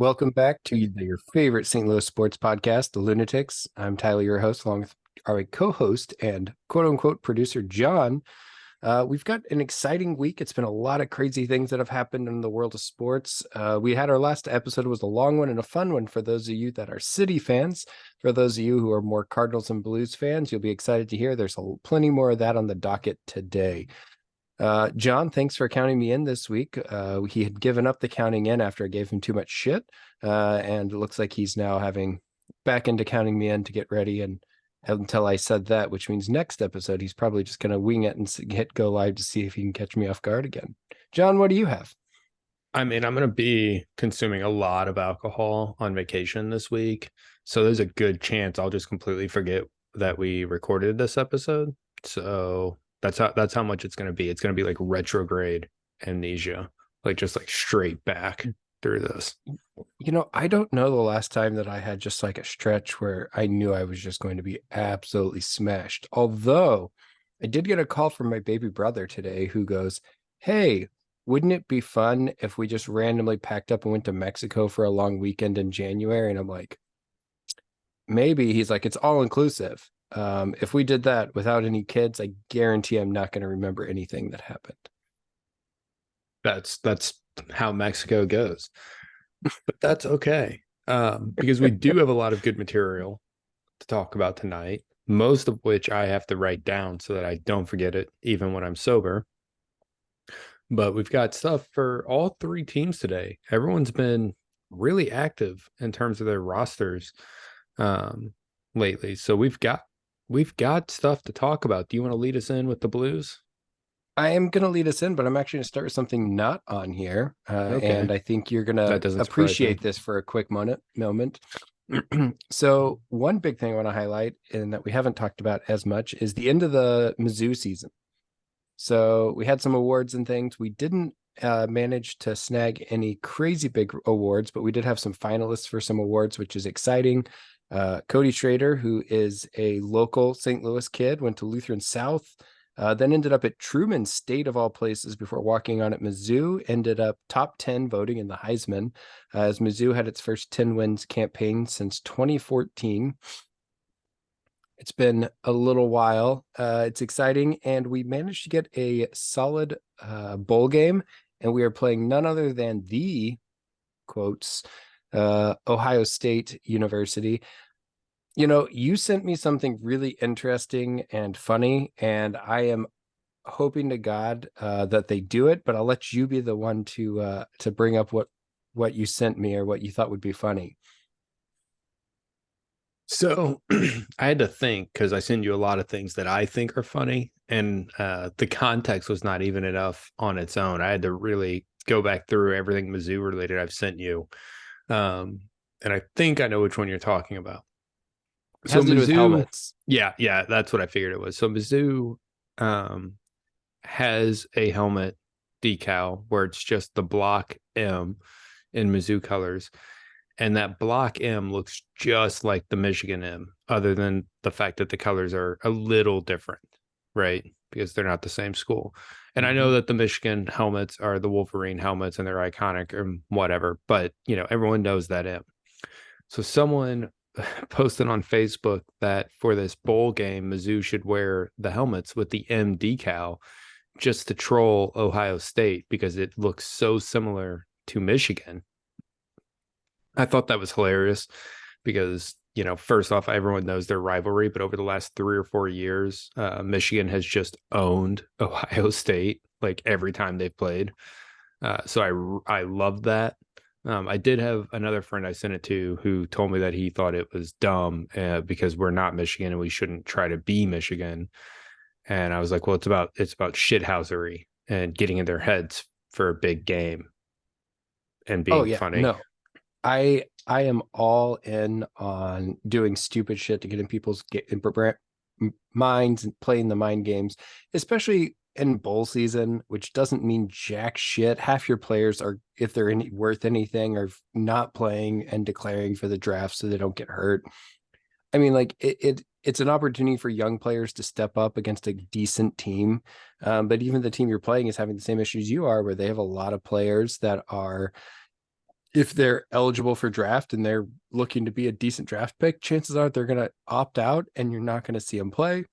Welcome back to your favorite St. Louis sports podcast, The Lounatics. I'm Tyler, your host, along with our co-host and quote-unquote producer, John. We've got an exciting week. It's been a lot of crazy things that have happened in the world of sports. We had our last episode was a long one and a fun one for those of you that are City fans. For those of you who are more Cardinals and Blues fans, you'll be excited to hear there's plenty more of that on the docket today. John, thanks for counting me in this week. He had given up the counting in after I gave him too much shit. And it looks like he's now having back into counting me in to get ready. And until I said that, which means next episode, he's probably just going to wing it and hit go live to see if he can catch me off guard again. John, what do you have? I'm going to be consuming a lot of alcohol on vacation this week. So there's a good chance I'll just completely forget that we recorded this episode. So that's how much it's going to be. It's going to be like retrograde amnesia, like just like straight back through this. I don't know the last time that I had just like a stretch where I knew I was just going to be absolutely smashed. Although I did get a call from my baby brother today who goes, "Hey, wouldn't it be fun if we just randomly packed up and went to Mexico for a long weekend in January?" And I'm like, maybe. He's like, "It's all inclusive. If we did that without any kids, I guarantee I'm not going to remember anything that happened." That's how Mexico goes. But that's okay. Because we do have a lot of good material to talk about tonight, most of which I have to write down so that I don't forget it, even when I'm sober. But we've got stuff for all three teams today. Everyone's been really active in terms of their rosters lately. So we've got stuff to talk about. Do you want to lead us in with the Blues? I am going to lead us in, but I'm actually going to start with something not on here. Okay. And I think you're going to appreciate this for a quick moment. So one big thing I want to highlight, and that we haven't talked about as much, is the end of the Mizzou season. So we had some awards and things. We didn't manage to snag any crazy big awards, but we did have some finalists for some awards, which is exciting. Cody Schrader, who is a local St. Louis kid, went to Lutheran South, then ended up at Truman State of all places before walking on at Mizzou, ended up top 10 voting in the Heisman, as Mizzou had its first 10 wins campaign since 2014. It's been a little while. It's exciting, and we managed to get a solid bowl game, and we are playing none other than the, quotes, Ohio State University. You sent me something really interesting and funny, and I am hoping to God that they do it, but I'll let you be the one to bring up what you sent me or what you thought would be funny. So I had to think, because I send you a lot of things that I think are funny, and the context was not even enough on its own. I had to really go back through everything Mizzou related I've sent you. And I think I know which one you're talking about. It has to do with helmets. Yeah, that's what I figured it was. So Mizzou has a helmet decal where it's just the block M in Mizzou colors. And that block M looks just like the Michigan M, other than the fact that the colors are a little different, right? Because they're not the same school. And I know that the Michigan helmets are the Wolverine helmets and they're iconic or whatever, but everyone knows that M. So someone posted on Facebook that for this bowl game, Mizzou should wear the helmets with the M decal just to troll Ohio State because it looks so similar to Michigan. I thought that was hilarious because, first off, everyone knows their rivalry, but over the last 3 or 4 years, Michigan has just owned Ohio State like every time they've played. So I love that. I did have another friend I sent it to who told me that he thought it was dumb because we're not Michigan and we shouldn't try to be Michigan. And I was like, well, it's about shithousery and getting in their heads for a big game and being funny. No, I am all in on doing stupid shit to get in people's minds and playing the mind games, especially in bowl season, which doesn't mean jack shit. Half your players are, if they're worth anything, are not playing and declaring for the draft so they don't get hurt. I mean, like it's an opportunity for young players to step up against a decent team. But even the team you're playing is having the same issues you are, where they have a lot of players that are if they're eligible for draft and they're looking to be a decent draft pick, chances are they're going to opt out and you're not going to see them play.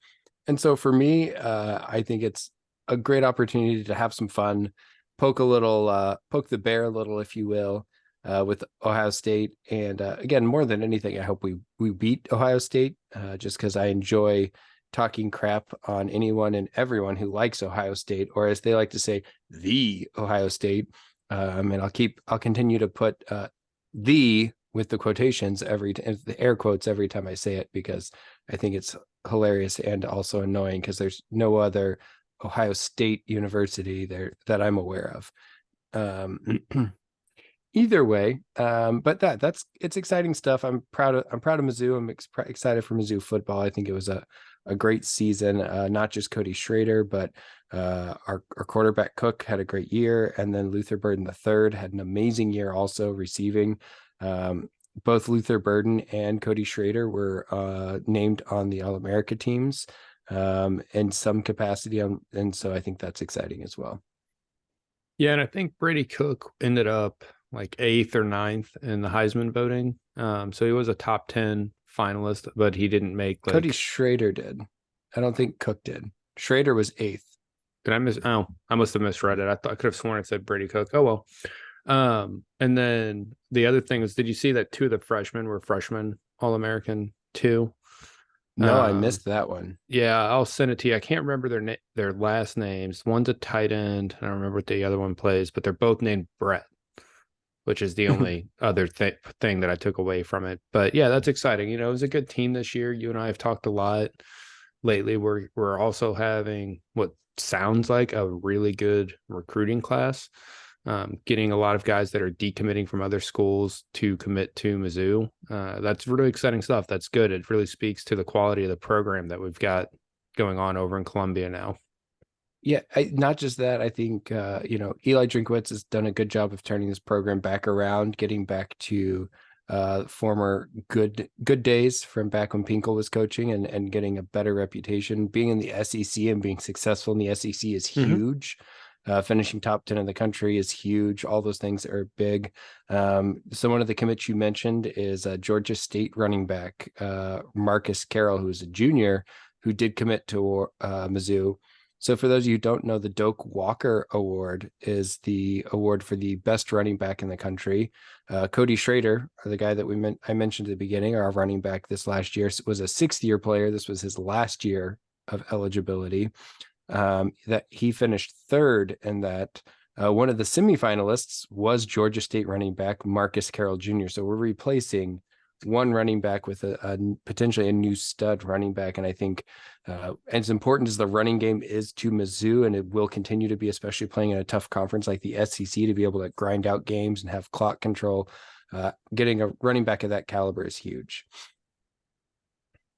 And so for me, I think it's a great opportunity to have some fun, poke the bear a little, if you will, with Ohio State. And again, more than anything, I hope we beat Ohio State, just because I enjoy talking crap on anyone and everyone who likes Ohio State, or as they like to say, the Ohio State. And I'll continue to put the with the quotations the air quotes every time I say it, because I think it's hilarious and also annoying because there's no other Ohio State University there that I'm aware of. Either way, but it's exciting stuff. I'm proud of Mizzou. I'm excited for Mizzou football. I think it was a great season. Not just Cody Schrader, but our quarterback Cook had a great year, and then Luther Burden III had an amazing year also receiving. Both Luther Burden and Cody Schrader were named on the All-America teams in some capacity, and so I think that's exciting as well. Yeah, and I think Brady Cook ended up like 8th or 9th in the Heisman voting. So he was a top 10 finalist, but he didn't make like Cody Schrader did. I don't think Cook did. Schrader was 8th. Did I miss? Oh, I must have misread it. I could have sworn it said Brady Cook. Oh well. And then the other thing is, did you see that 2 of the freshmen were freshman All-American too? No, I missed that one. Yeah, I'll send it to you. I can't remember their last names. One's a tight end. I don't remember what the other one plays, but they're both named Brett, which is the only other thing that I took away from it. But yeah, that's exciting. It was a good team this year. You and I have talked a lot lately. We're also having what sounds like a really good recruiting class, getting a lot of guys that are decommitting from other schools to commit to Mizzou. That's really exciting stuff. That's good. It really speaks to the quality of the program that we've got going on over in Columbia now. Yeah, not just that. I think Eli Drinkwitz has done a good job of turning this program back around, getting back to former good days from back when Pinkel was coaching, and getting a better reputation. Being in the SEC and being successful in the SEC is huge. Finishing top 10 in the country is huge. All those things are big. So one of the commits you mentioned is Georgia State running back Marcus Carroll, who's a junior, who did commit to Mizzou. So for those of you who don't know, the Doak Walker Award is the award for the best running back in the country. Cody Schrader, the guy that I mentioned at the beginning, our running back this last year, was a 6th-year player. This was his last year of eligibility. That he finished 3rd in that. One of the semifinalists was Georgia State running back Marcus Carroll Jr. So we're replacing one running back with a potentially a new stud running back. And I think as important as the running game is to Mizzou, and it will continue to be, especially playing in a tough conference like the SEC, to be able to grind out games and have clock control, getting a running back of that caliber is huge.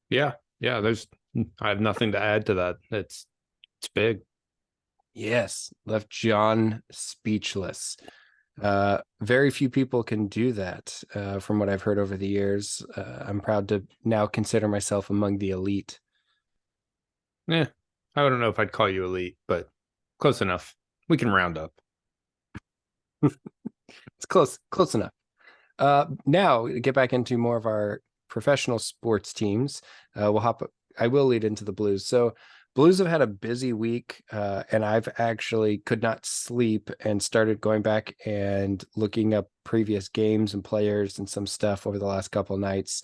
Yeah. I have nothing to add to that. It's big. Yes, left John speechless. Very few people can do that, from what I've heard over the years. I'm proud to now consider myself among the elite. Yeah, I don't know if I'd call you elite, but close enough. We can round up. It's close enough. Now get back into more of our professional sports teams. I will lead into the Blues. So Blues have had a busy week, and I've actually could not sleep and started going back and looking up previous games and players and some stuff over the last couple of nights.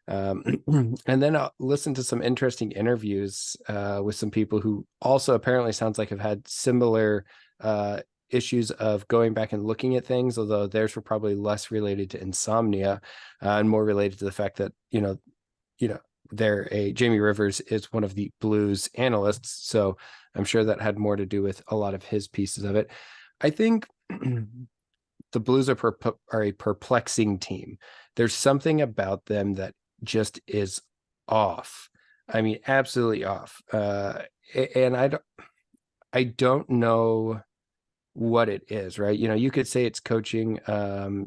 And then I'll listen to some interesting interviews with some people who also apparently sounds like have had similar issues of going back and looking at things, although theirs were probably less related to insomnia and more related to the fact that, Jamie Rivers is one of the Blues analysts, so I'm sure that had more to do with a lot of his pieces of it. I think the Blues are a perplexing team. There's something about them that just is off. I mean, absolutely off. And I don't know what it is, right? You could say it's coaching.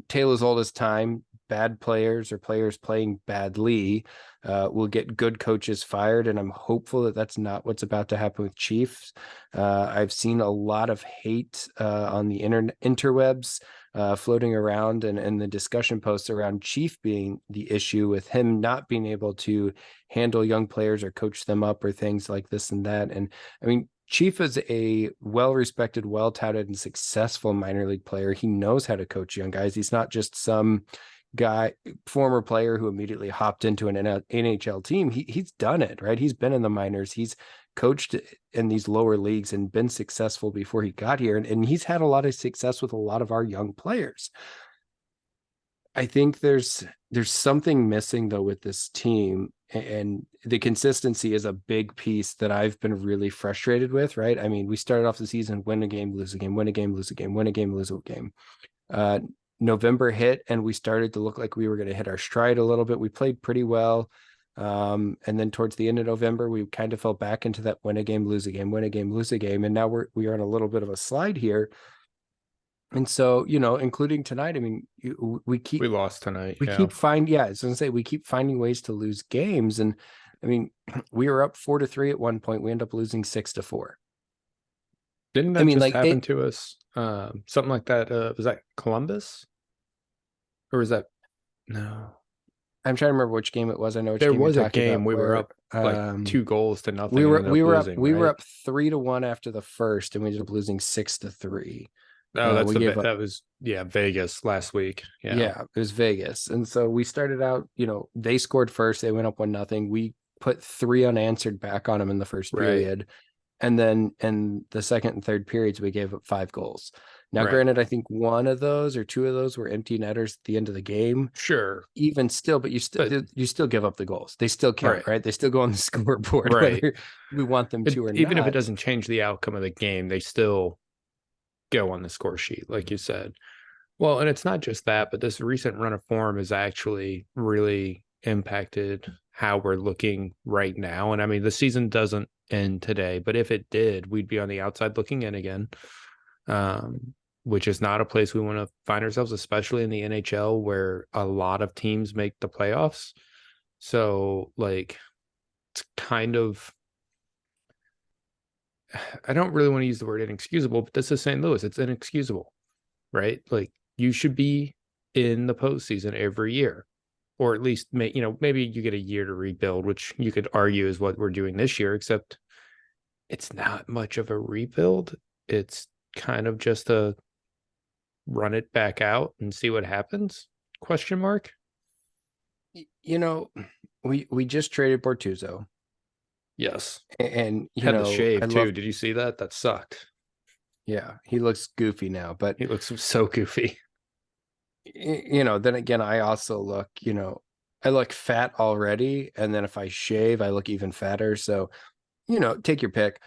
Taylor's old as time, bad players or players playing badly will get good coaches fired. And I'm hopeful that that's not what's about to happen with Chiefs. I've seen a lot of hate on the interwebs floating around and the discussion posts around Chief being the issue with him not being able to handle young players or coach them up or things like this and that. And I mean, Chief is a well-respected, well-touted, and successful minor league player. He knows how to coach young guys. He's not just some guy, former player who immediately hopped into an NHL team. He's done it, right? He's been in the minors. He's coached in these lower leagues and been successful before he got here. And he's had a lot of success with a lot of our young players. I think there's something missing though with this team, and the consistency is a big piece that I've been really frustrated with, right? I mean, we started off the season, win a game, lose a game, win a game, lose a game, win a game, lose a game. November hit and we started to look like we were going to hit our stride a little bit. We played pretty well. And then towards the end of November, we kind of fell back into that win a game, lose a game, win a game, lose a game. And now we are on a little bit of a slide here. And so, including tonight, I mean, we lost tonight. We keep finding, I was going to say, we keep finding ways to lose games. And I mean, we were up 4-3 at one point. We end up losing 6-4. Didn't that just happen to us? Something like that. Was that Columbus? Or was that? No. I'm trying to remember which game it was. I know which there game was you're a game we were up like 2-0. We were up 3-1 after the first, and we ended up losing 6-3. Oh, that was Vegas last week. Yeah, it was Vegas. And so we started out, they scored first, they went up 1-0. We put 3 unanswered back on them in the first period. And then in the second and third periods, we gave up 5 goals. Now, granted, I think 1 of those or 2 of those were empty netters at the end of the game. Sure. Even still, but you still give up the goals. They still count, right? They still go on the scoreboard, whether we want them to or not. Even if it doesn't change the outcome of the game, they still go on the score sheet, like you said. Well, and it's not just that, but this recent run of form has actually really impacted how we're looking right now. And I mean, the season doesn't end today, but if it did, we'd be on the outside looking in again, which is not a place we want to find ourselves, especially in the NHL where a lot of teams make the playoffs. So like, it's kind of, I don't really want to use the word inexcusable, but this is St. Louis. It's inexcusable, right? Like, you should be in the postseason every year, or at least, maybe you get a year to rebuild, which you could argue is what we're doing this year, except it's not much of a rebuild. It's kind of just a run it back out and see what happens? ? We just traded Bortuzzo. Yes. And had the shave too. Did you see that? That sucked. Yeah, he looks goofy now, but he looks so goofy. Then again, I also look, I look fat already, and then if I shave, I look even fatter. So, take your pick.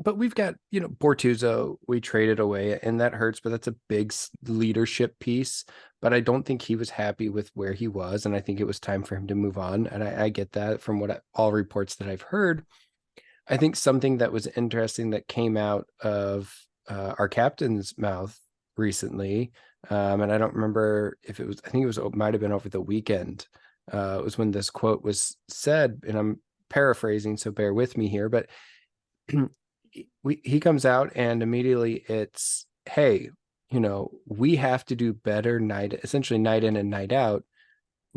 But we've got, Bortuzzo, we traded away, and that hurts, but that's a big leadership piece. But I don't think he was happy with where he was, and I think it was time for him to move on. And I get that from all reports that I've heard. I think something that was interesting that came out of our captain's mouth recently, and I don't remember if it was, I think it might have been over the weekend, it was when this quote was said, and I'm paraphrasing, so bear with me here, but he comes out and immediately it's, hey, we have to do better essentially night in and night out.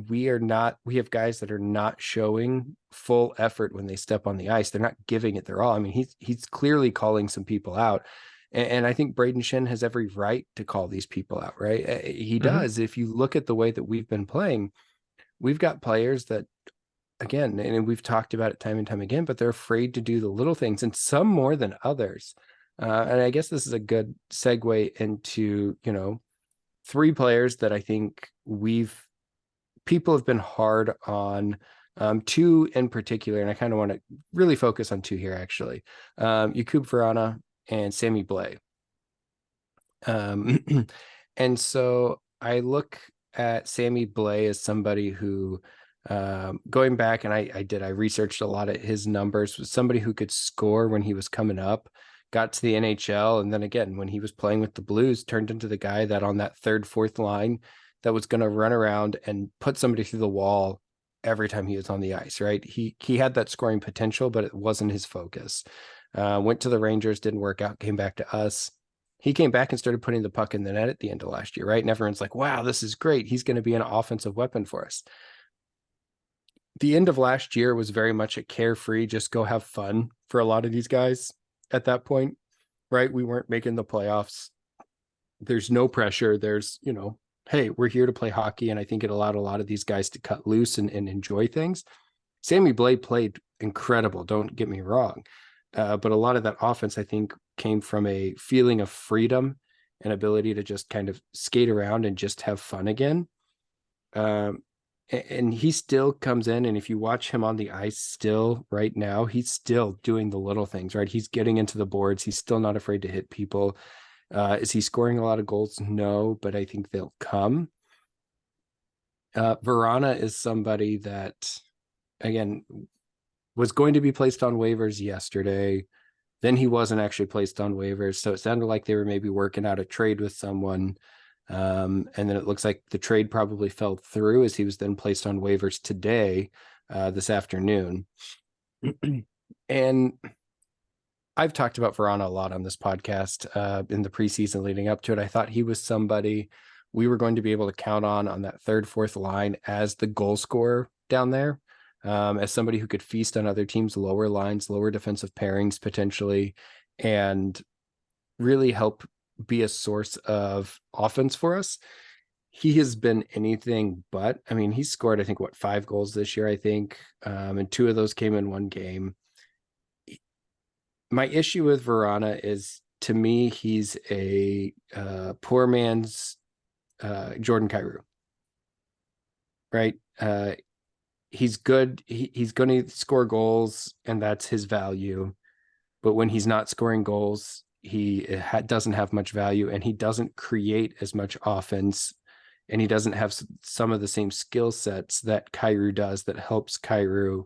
We have guys that are not showing full effort when they step on the ice. They're not giving it their all. I mean, he's clearly calling some people out. And I think Braden Shen has every right to call these people out, right? He does. If you look at the way that we've been playing, we've got players that, again, and we've talked about it time and time again, but they're afraid to do the little things, and some more than others. And I guess this is a good segue into, 3 players that I think people have been hard on, 2 in particular, and I kind of want to really focus on 2 here, actually. Jakub Vrana and Sammy Blais. And so I look at Sammy Blais as somebody who, going back, and I researched a lot of his numbers, was somebody who could score when he was coming up, got to the NHL, and then again, when he was playing with the Blues, turned into the guy that on that third, fourth line that was going to run around and put somebody through the wall every time he was on the ice, right? He had that scoring potential, but it wasn't his focus. Went to the Rangers, didn't work out, came back to us. He came back and started putting the puck in the net at the end of last year, right? And everyone's like, wow, this is great. He's going to be an offensive weapon for us. The end of last year was very much a carefree, just go have fun for a lot of these guys at that point, right? We weren't making the playoffs. There's no pressure. There's, hey, we're here to play hockey. And I think it allowed a lot of these guys to cut loose and enjoy things. Sammy Blais played incredible. Don't get me wrong. But a lot of that offense, I think, came from a feeling of freedom and ability to just kind of skate around and just have fun again. And he still comes in, and if you watch him on the ice still right now, he's still doing the little things, right? He's getting into the boards. He's still not afraid to hit people. Is he scoring a lot of goals? No, but I think they'll come. Vrana is somebody that, again, was going to be placed on waivers yesterday. Then he wasn't actually placed on waivers. So it sounded like they were maybe working out a trade with someone. And then it looks like the trade probably fell through as he was then placed on waivers today, this afternoon. And I've talked about Vrana a lot on this podcast in the preseason leading up to it. I thought he was somebody we were going to be able to count on that third, fourth line as the goal scorer down there, as somebody who could feast on other teams' lower lines, lower defensive pairings potentially, and really help be a source of offense for us. He has been anything but. I mean, he scored, I think, 5 goals this year, I think, and 2 of those came in one game. My issue with Vrana is, to me, he's a poor man's Jordan Kyrou, right? He's good. He's going to score goals, and that's his value. But when he's not scoring goals, he doesn't have much value, and he doesn't create as much offense, and he doesn't have some of the same skill sets that Kyrou does that helps Kyrou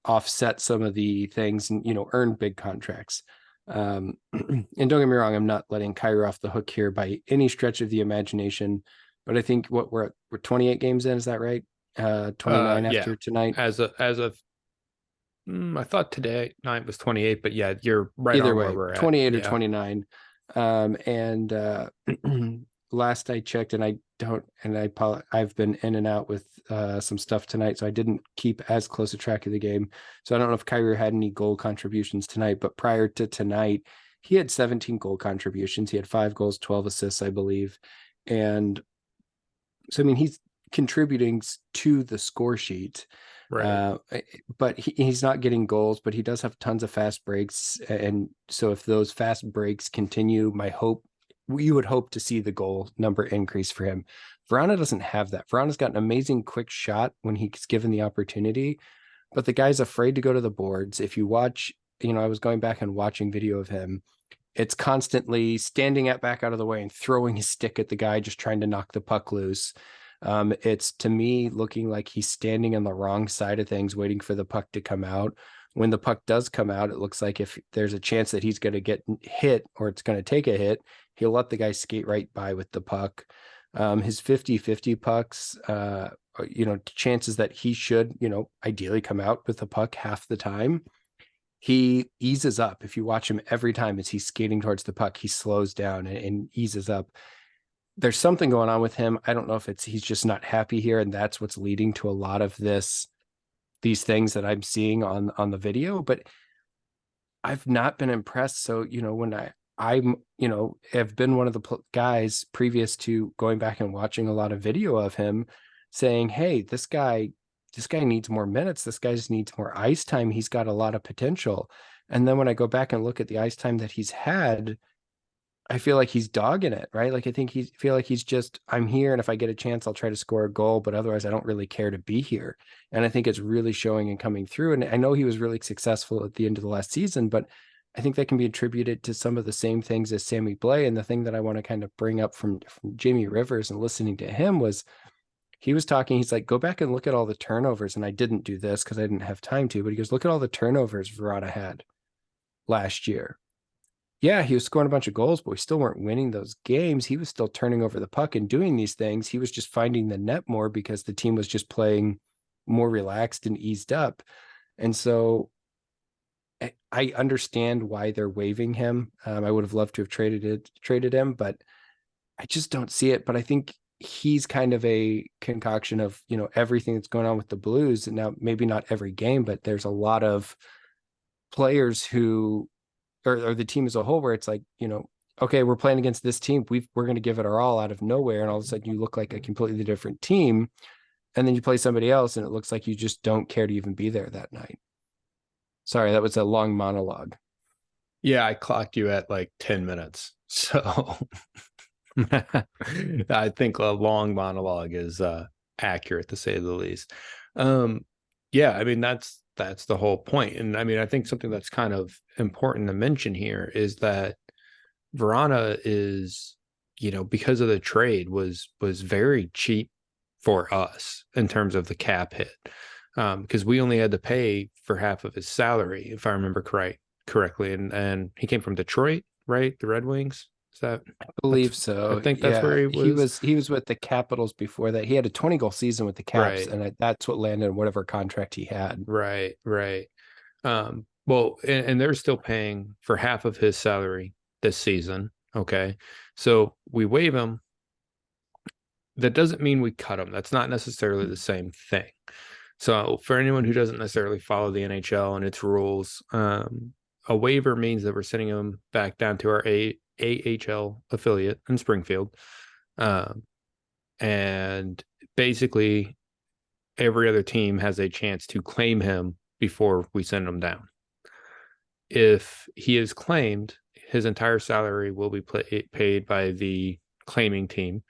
offset some of the things and, earn big contracts. And don't get me wrong, I'm not letting Kyrou off the hook here by any stretch of the imagination, but I think we're 28 games in, is that right? 29 after tonight. As of I thought today night was 28, but yeah, you're right. Either on way, where we're 28 at. or 29. And last I checked, and I've been in and out with some stuff tonight, so I didn't keep as close a track of the game. So I don't know if Kyrou had any goal contributions tonight, but prior to tonight, he had 17 goal contributions. He had 5 goals, 12 assists, I believe. And so, I mean, he's contributing to the score sheet. Right. But he's not getting goals, but he does have tons of fast breaks. And so if those fast breaks continue, you would hope to see the goal number increase for him. Vrana doesn't have that. Vrana's got an amazing quick shot when he's given the opportunity, but the guy's afraid to go to the boards. If you watch, I was going back and watching video of him. It's constantly standing back out of the way and throwing his stick at the guy, just trying to knock the puck loose. It's, to me, looking like he's standing on the wrong side of things, waiting for the puck to come out. When the puck does come out, it looks like if there's a chance that he's going to get hit or it's going to take a hit, he'll let the guy skate right by with the puck. His 50-50 pucks, chances that he should, ideally come out with the puck half the time, he eases up. If you watch him every time as he's skating towards the puck, he slows down and eases up. There's something going on with him. I don't know if he's just not happy here, and that's what's leading to a lot of these things that I'm seeing on the video, but I've not been impressed. So, when I'm have been one of the guys previous to going back and watching a lot of video of him saying, hey, this guy needs more minutes. This guy just needs more ice time. He's got a lot of potential. And then when I go back and look at the ice time that he's had, I feel like he's dogging it, right? Like, I think feel like he's just, I'm here, and if I get a chance, I'll try to score a goal, but otherwise I don't really care to be here. And I think it's really showing and coming through. And I know he was really successful at the end of the last season, but I think that can be attributed to some of the same things as Sammy Blais. And the thing that I want to kind of bring up from Jamie Rivers and listening to him was, he was talking, he's like, go back and look at all the turnovers. And I didn't do this because I didn't have time to, but he goes, look at all the turnovers Vrana had last year. yeah, he was scoring a bunch of goals, but we still weren't winning those games. He was still turning over the puck and doing these things. He was just finding the net more because the team was just playing more relaxed and eased up. And so I understand why they're waiving him. I would have loved to have traded him, but I just don't see it. But I think he's kind of a concoction of, everything that's going on with the Blues. And now maybe not every game, but there's a lot of players who, or the team as a whole, where it's like, okay, we're playing against this team. We're going to give it our all out of nowhere. And all of a sudden you look like a completely different team. And then you play somebody else and it looks like you just don't care to even be there that night. Sorry, that was a long monologue. Yeah, I clocked you at like 10 minutes. So I think a long monologue is accurate, to say the least. Yeah, I mean, that's the whole point. And I mean, I think something that's kind of important to mention here is that Vrana is, because of the trade, was very cheap for us in terms of the cap hit. Because we only had to pay for half of his salary, if I remember correctly. And he came from Detroit, right? The Red Wings. Is that? I believe so. I think that's where he was. He was with the Capitals before that. He had a 20-goal season with the Caps, Right. and that's what landed in whatever contract he had. Right. Well, and they're still paying for half of his salary this season. Okay. So we waive him. That doesn't mean we cut him. That's not necessarily the same thing. So for anyone who doesn't necessarily follow the NHL and its rules, a waiver means that we're sending him back down to our AHL affiliate in Springfield. And basically every other team has a chance to claim him before we send him down. If he is claimed, his entire salary will be paid by the claiming team.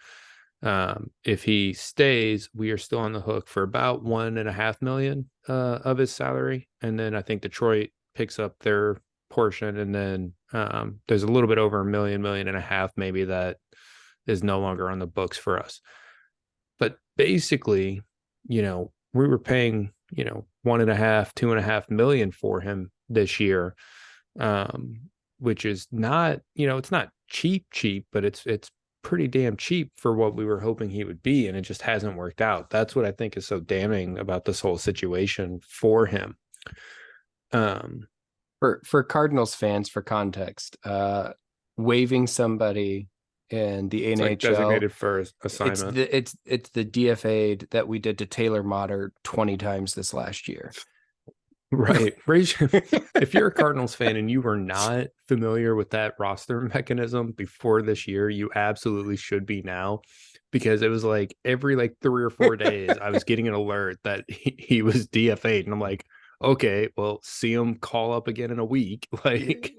If he stays, we are still on the hook for about $1.5 million of his salary. And then I think Detroit picks up their portion. And then there's a little bit over $1 million and a half, maybe, that is no longer on the books for us. But basically, we were paying, 1.5, $2.5 million for him this year, which is not, it's not cheap, but it's pretty damn cheap for what we were hoping he would be, and it just hasn't worked out. That's what I think is so damning about this whole situation for him. For Cardinals fans, for context, waiving somebody in the NHL, like designated for assignment. It's the DFA that we did to Taylor Motter 20 times this last year. Right. If you're a Cardinals fan and you were not familiar with that roster mechanism before this year, you absolutely should be now, because it was like every 3 or 4 days I was getting an alert that he was DFA'd, and I'm like, okay, well, see him call up again in a week. Like,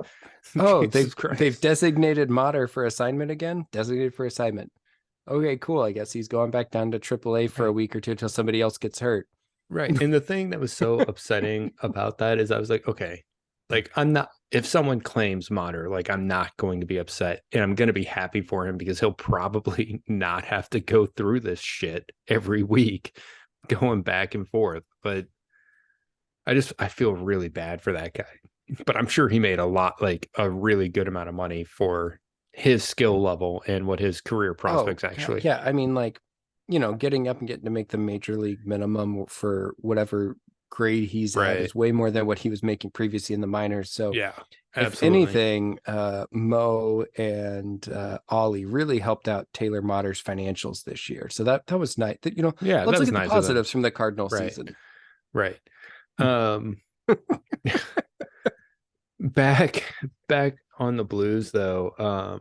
oh, they've designated Motter for assignment again. Designated for assignment. Okay, cool. I guess he's going back down to AAA for a week or two until somebody else gets hurt. Right. And the thing that was so upsetting about that is I was like, okay, I'm not, if someone claims Motter, I'm not going to be upset, and I'm going to be happy for him because he'll probably not have to go through this shit every week going back and forth. But I feel really bad for that guy, but I'm sure he made a really good amount of money for his skill level and what his career prospects actually. Yeah. I mean, getting up and getting to make the major league minimum for whatever grade he's at is way more than what he was making previously in the minors. So yeah, if anything, Mo and Ollie really helped out Taylor Motter's financials this year. So that was nice. Let's look at the positives from the Cardinal season. Right. Back on the Blues though,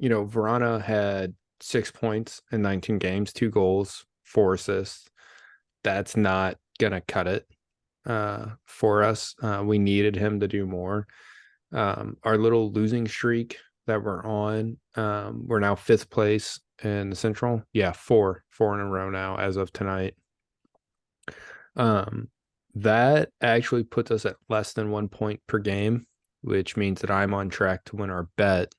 Vrana had 6 points in 19 games, 2 goals, 4 assists. That's not gonna cut it for us. We needed him to do more. Our little losing streak that we're on, we're now 5th place in the Central. Yeah, 4 in a row now as of tonight. That actually puts us at less than 1 point per game, which means that I'm on track to win our bet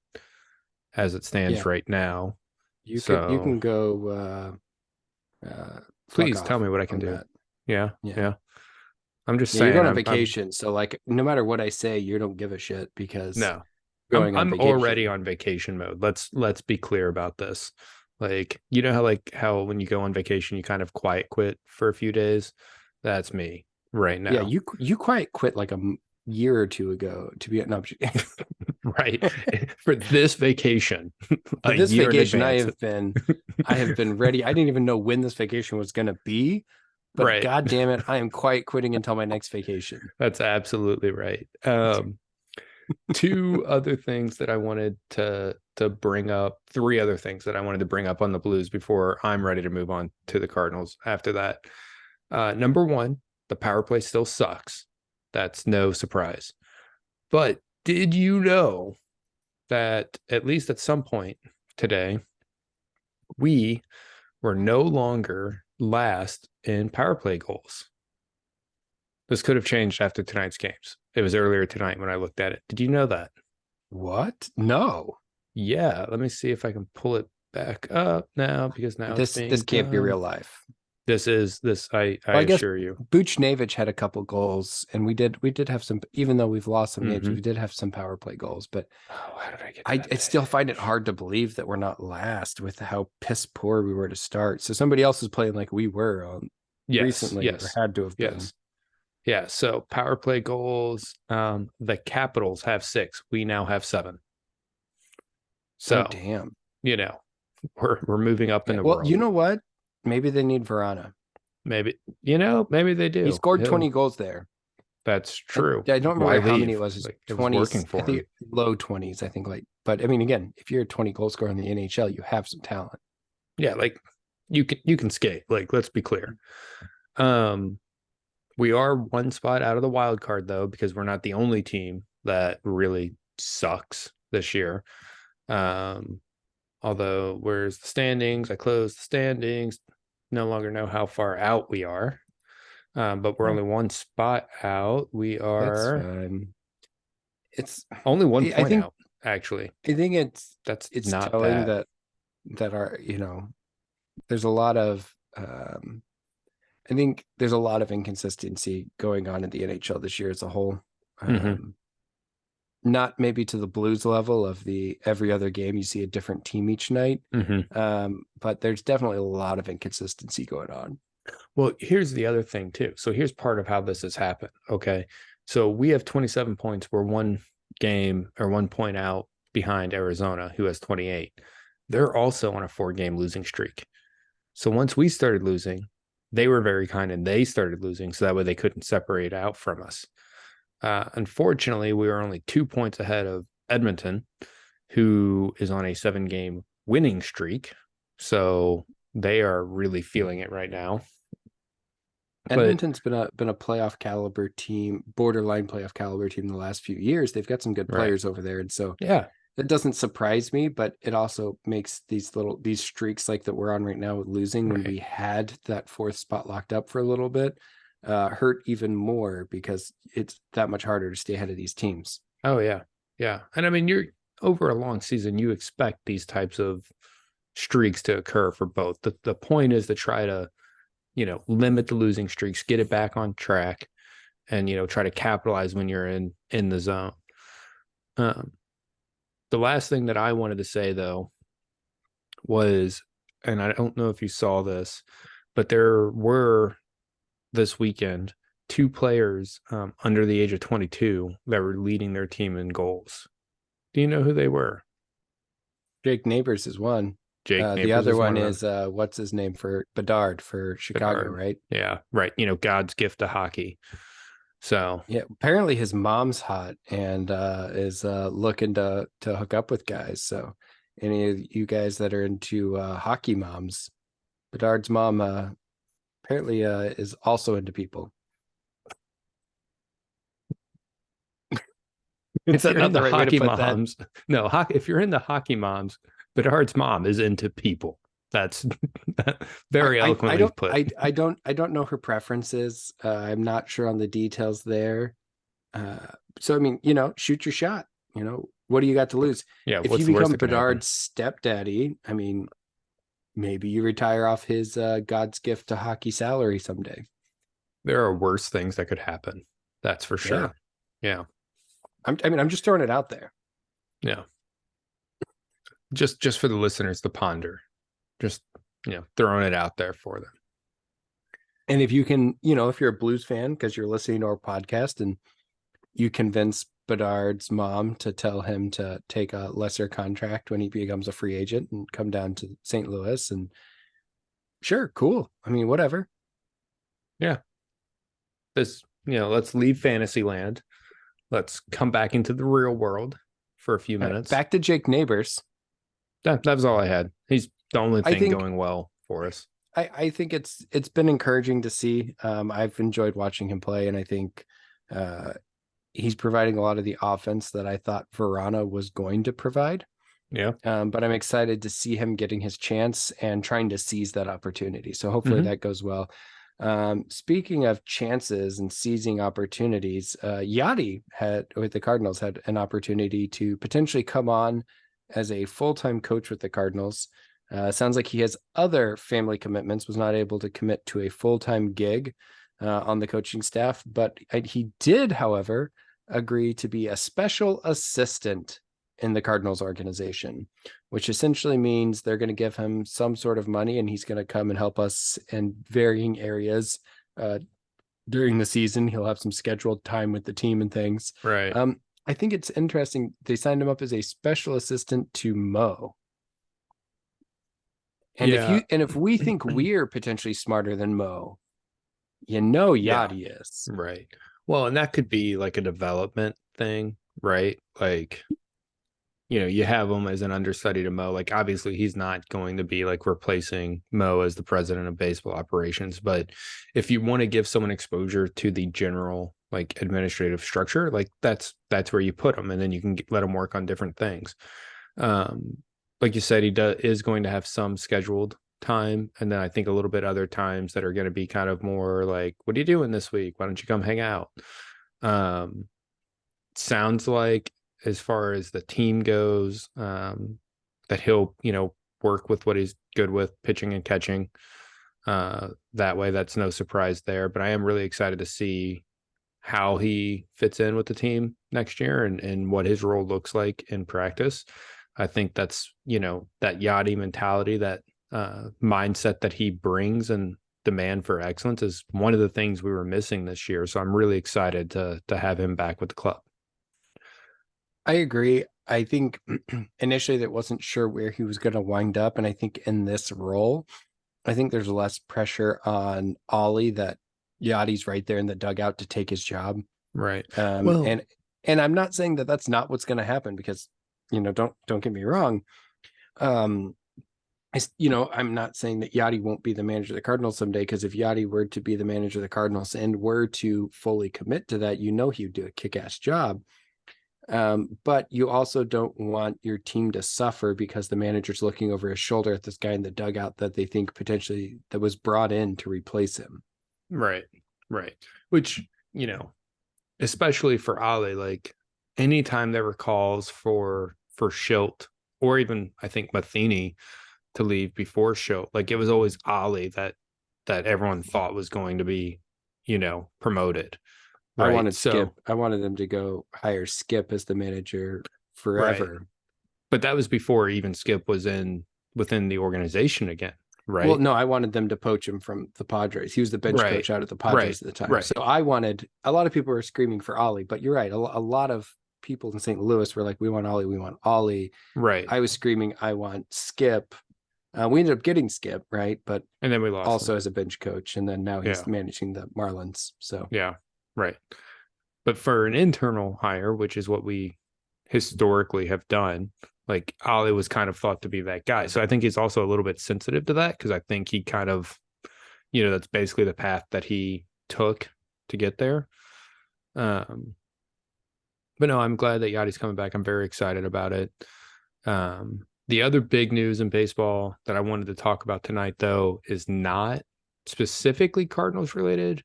as it stands right now. You can go. Please tell me what I can do. That. Yeah. I'm just saying. You're going on vacation, so no matter what I say, you don't give a shit because no, going on I'm vacation. already on vacation mode. Let's be clear about this. Like, you know how when you go on vacation you kind of quiet quit for a few days? That's me right now. Yeah, you quiet quit like a year or two ago to be an object. Right. For this vacation. For this year vacation, in I advance. have been ready. I didn't even know when this vacation was going to be, but Right. God damn it, I am quiet quitting until my next vacation. That's absolutely right. Two other things that I wanted to bring up, three other things that I wanted to bring up on the Blues before I'm ready to move on to the Cardinals after that. Number one, the power play still sucks. That's no surprise. But did you know that at least at some point today, we were no longer last in power play goals? This could have changed after tonight's games. It was earlier tonight when I looked at it. Did you know that? What? No. Yeah, let me see if I can pull it back up now, because now This can't be real life. This is this. I guess assure you. Buchnevich had a couple goals, and we did have some. Even though we've lost some games, Mhm. we did have some power play goals. But How did I get? I still find it hard to believe that we're not last with how piss poor we were to start. So somebody else is playing like we were recently, or had to have been. Yeah. So power play goals. The Capitals have 6. We now have 7. So damn, we're moving up in the well, world. you know what? Maybe they need Vrana. Maybe maybe they do. He scored 20 goals there. That's true. I don't remember how many it was. It was working for him. Low 20s, I think. But I mean, again, if you're a 20 goal scorer in the NHL, you have some talent. Yeah, you can skate. Let's be clear. We are one spot out of the wild card though, because we're not the only team that really sucks this year. Although, where's the standings? I closed the standings. No longer know how far out we are. But we're only one spot out. We are. It's only 1 point out, actually. I think it's not telling bad. that our there's a lot of I think there's a lot of inconsistency going on in the NHL this year as a whole. Not maybe to the Blues level of the every other game you see a different team each night. But there's definitely a lot of inconsistency going on. Well, here's the other thing too. So here's part of how this has happened. Okay. So we have 27 points. We're 1 game or 1 point out behind Arizona, who has 28. They're also on a 4-game losing streak. So once we started losing, they were very kind and they started losing. So that way they couldn't separate out from us. Unfortunately, we were only 2 points ahead of Edmonton, who is on a 7-game winning streak. So they are really feeling it right now. Edmonton's been a playoff caliber team, borderline playoff caliber team the last few years. They've got some good players over there. And so that doesn't surprise me, but it also makes these streaks like that we're on right now with losing when we had that 4th spot locked up for a little bit, hurt even more because it's that much harder to stay ahead of these teams. Oh yeah. Yeah. And I mean, you're over a long season, you expect these types of streaks to occur for both. The point is to try to, limit the losing streaks, get it back on track, and, try to capitalize when you're in the zone. The last thing that I wanted to say though was, and I don't know if you saw this, but there were this weekend 2 players under the age of 22 that were leading their team in goals. Do you know who they were? Jake Neighbors is one. The other one is what's his name for Bedard for Chicago, right? Yeah, right. God's gift to hockey. So yeah, apparently his mom's hot and is looking to hook up with guys. So any of you guys that are into hockey moms, Bedard's mom apparently is also into people. It's another hockey moms. No, if you're into hockey moms, Bedard's mom is into people. That's very eloquently put. I don't know her preferences. I'm not sure on the details there. So I mean, shoot your shot. What do you got to lose? Yeah, if you become Bedard's stepdaddy, I mean, maybe you retire off his God's gift to hockey salary someday. There are worse things that could happen. That's for sure. Yeah. I'm just throwing it out there. Yeah. Just for the listeners to ponder. Just, throwing it out there for them. And if you can, if you're a Blues fan because you're listening to our podcast and you convince Bedard's mom to tell him to take a lesser contract when he becomes a free agent and come down to St. Louis, and sure, cool. I mean, whatever. Yeah. Let's leave fantasy land. Let's come back into the real world for a few minutes. Back to Jake Neighbors. That was all I had. He's the only thing going well for us. I think it's been encouraging to see. I've enjoyed watching him play, and I think he's providing a lot of the offense that I thought Vrana was going to provide. Yeah. But I'm excited to see him getting his chance and trying to seize that opportunity. So hopefully that goes well. Speaking of chances and seizing opportunities, Yadi with the Cardinals had an opportunity to potentially come on as a full-time coach with the Cardinals. Sounds like he has other family commitments, was not able to commit to a full-time gig on the coaching staff, but he did, however, agree to be a special assistant in the Cardinals organization, which essentially means they're going to give him some sort of money and he's going to come and help us in varying areas during the season. He'll have some scheduled time with the team and things. Right. I think it's interesting. They signed him up as a special assistant to Mo. And if we think we're potentially smarter than Mo, Yadi is. Right. Well, and that could be like a development thing, right? Like, you have him as an understudy to Mo. Like, obviously, he's not going to be like replacing Mo as the president of baseball operations. But if you want to give someone exposure to the general like administrative structure, like that's where you put him, and then you can let him work on different things. Like you said, is going to have some scheduled time, and then I think a little bit other times that are going to be kind of more like, what are you doing this week? Why don't you come hang out? Sounds like, as far as the team goes, that he'll, work with what he's good with, pitching and catching. That way, that's no surprise there. But I am really excited to see how he fits in with the team next year and what his role looks like in practice. I think that's, that Yadi mentality, that mindset that he brings and demand for excellence is one of the things we were missing this year. So I'm really excited to have him back with the club. I agree. I think initially that wasn't sure where he was going to wind up. And I think in this role, I think there's less pressure on Ollie that Yadi's right there in the dugout to take his job. Right. And I'm not saying that that's not what's going to happen because, don't get me wrong. I'm not saying that Yadi won't be the manager of the Cardinals someday, because if Yadi were to be the manager of the Cardinals and were to fully commit to that, he would do a kick-ass job. But you also don't want your team to suffer because the manager's looking over his shoulder at this guy in the dugout that they think potentially that was brought in to replace him. Right. Which, especially for Ali, like anytime there were calls for Schilt or even I think Matheny to leave before Schilt, like it was always Ali that everyone thought was going to be, promoted. Right. I wanted them to go hire Skip as the manager forever. Right. But that was before even Skip was within the organization again. Right. Well, no, I wanted them to poach him from the Padres. He was the bench coach out of the Padres at the time. Right. So a lot of people were screaming for Ollie, but you're right. A lot of people in St. Louis were like, we want Ollie. Right. I was screaming, I want Skip. We ended up getting Skip, right? But and then we lost also him as a bench coach. And then now he's managing the Marlins. So yeah. Right. But for an internal hire, which is what we historically have done, like Ollie was kind of thought to be that guy. So I think he's also a little bit sensitive to that because I think he kind of, that's basically the path that he took to get there. But no, I'm glad that Yadi's coming back. I'm very excited about it. The other big news in baseball that I wanted to talk about tonight, though, is not specifically Cardinals related,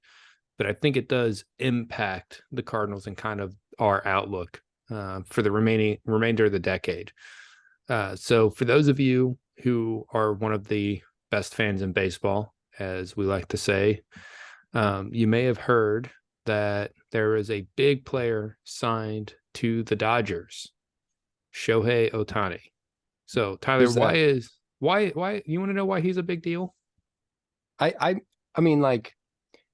but I think it does impact the Cardinals and kind of our outlook for the remainder of the decade. So for those of you who are one of the best fans in baseball, as we like to say, you may have heard that there is a big player signed to the Dodgers. Shohei Ohtani. So Tyler, Who's that? why you want to know why he's a big deal? I mean, like,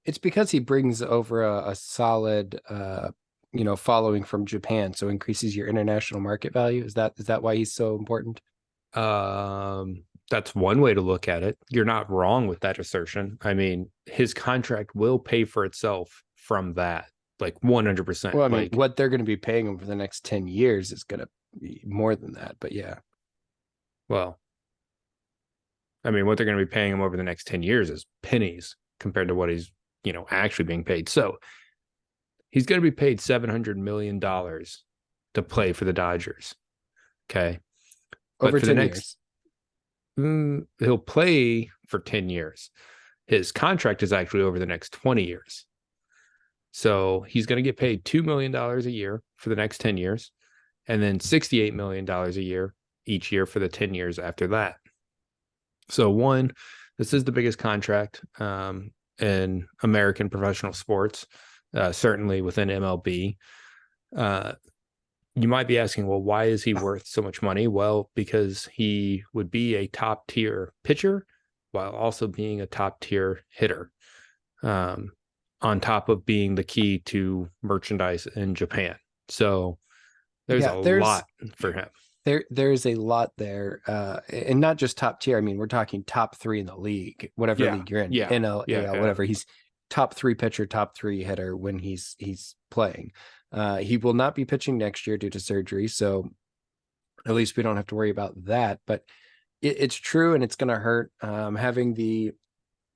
it's because he brings over a solid following from Japan, so increases your international market value. Is that why he's so important? That's one way to look at it. You're not wrong with that assertion. I mean, his contract will pay for itself from that, like 100%. Well, I mean, Like, what they're going to be paying him for the next 10 years is going to be more than that. But yeah. well, I mean, what they're going to be paying him over the next 10 years is pennies compared to what he's, actually being paid. So he's going to be paid $700 million to play for the Dodgers. Okay. But Over for the 10 next, years. he'll play for 10 years. His contract is actually over the next 20 years. So he's going to get paid $2 million a year for the next 10 years, and then $68 million a year each year for the 10 years after that. So one, this is the biggest contract in American professional sports, certainly within MLB. You might be asking, well, why is he worth so much money? Well, because he would be a top tier pitcher while also being a top tier hitter, on top of being the key to merchandise in Japan. So there's a lot for him. There's a lot there, and not just top tier. I mean, we're talking top 3 in the league, whatever league you're in, NL, AL, whatever. He's top 3 pitcher, top 3 hitter when he's playing. He will not be pitching next year due to surgery, so at least we don't have to worry about that. But it's true, and it's going to hurt. Having the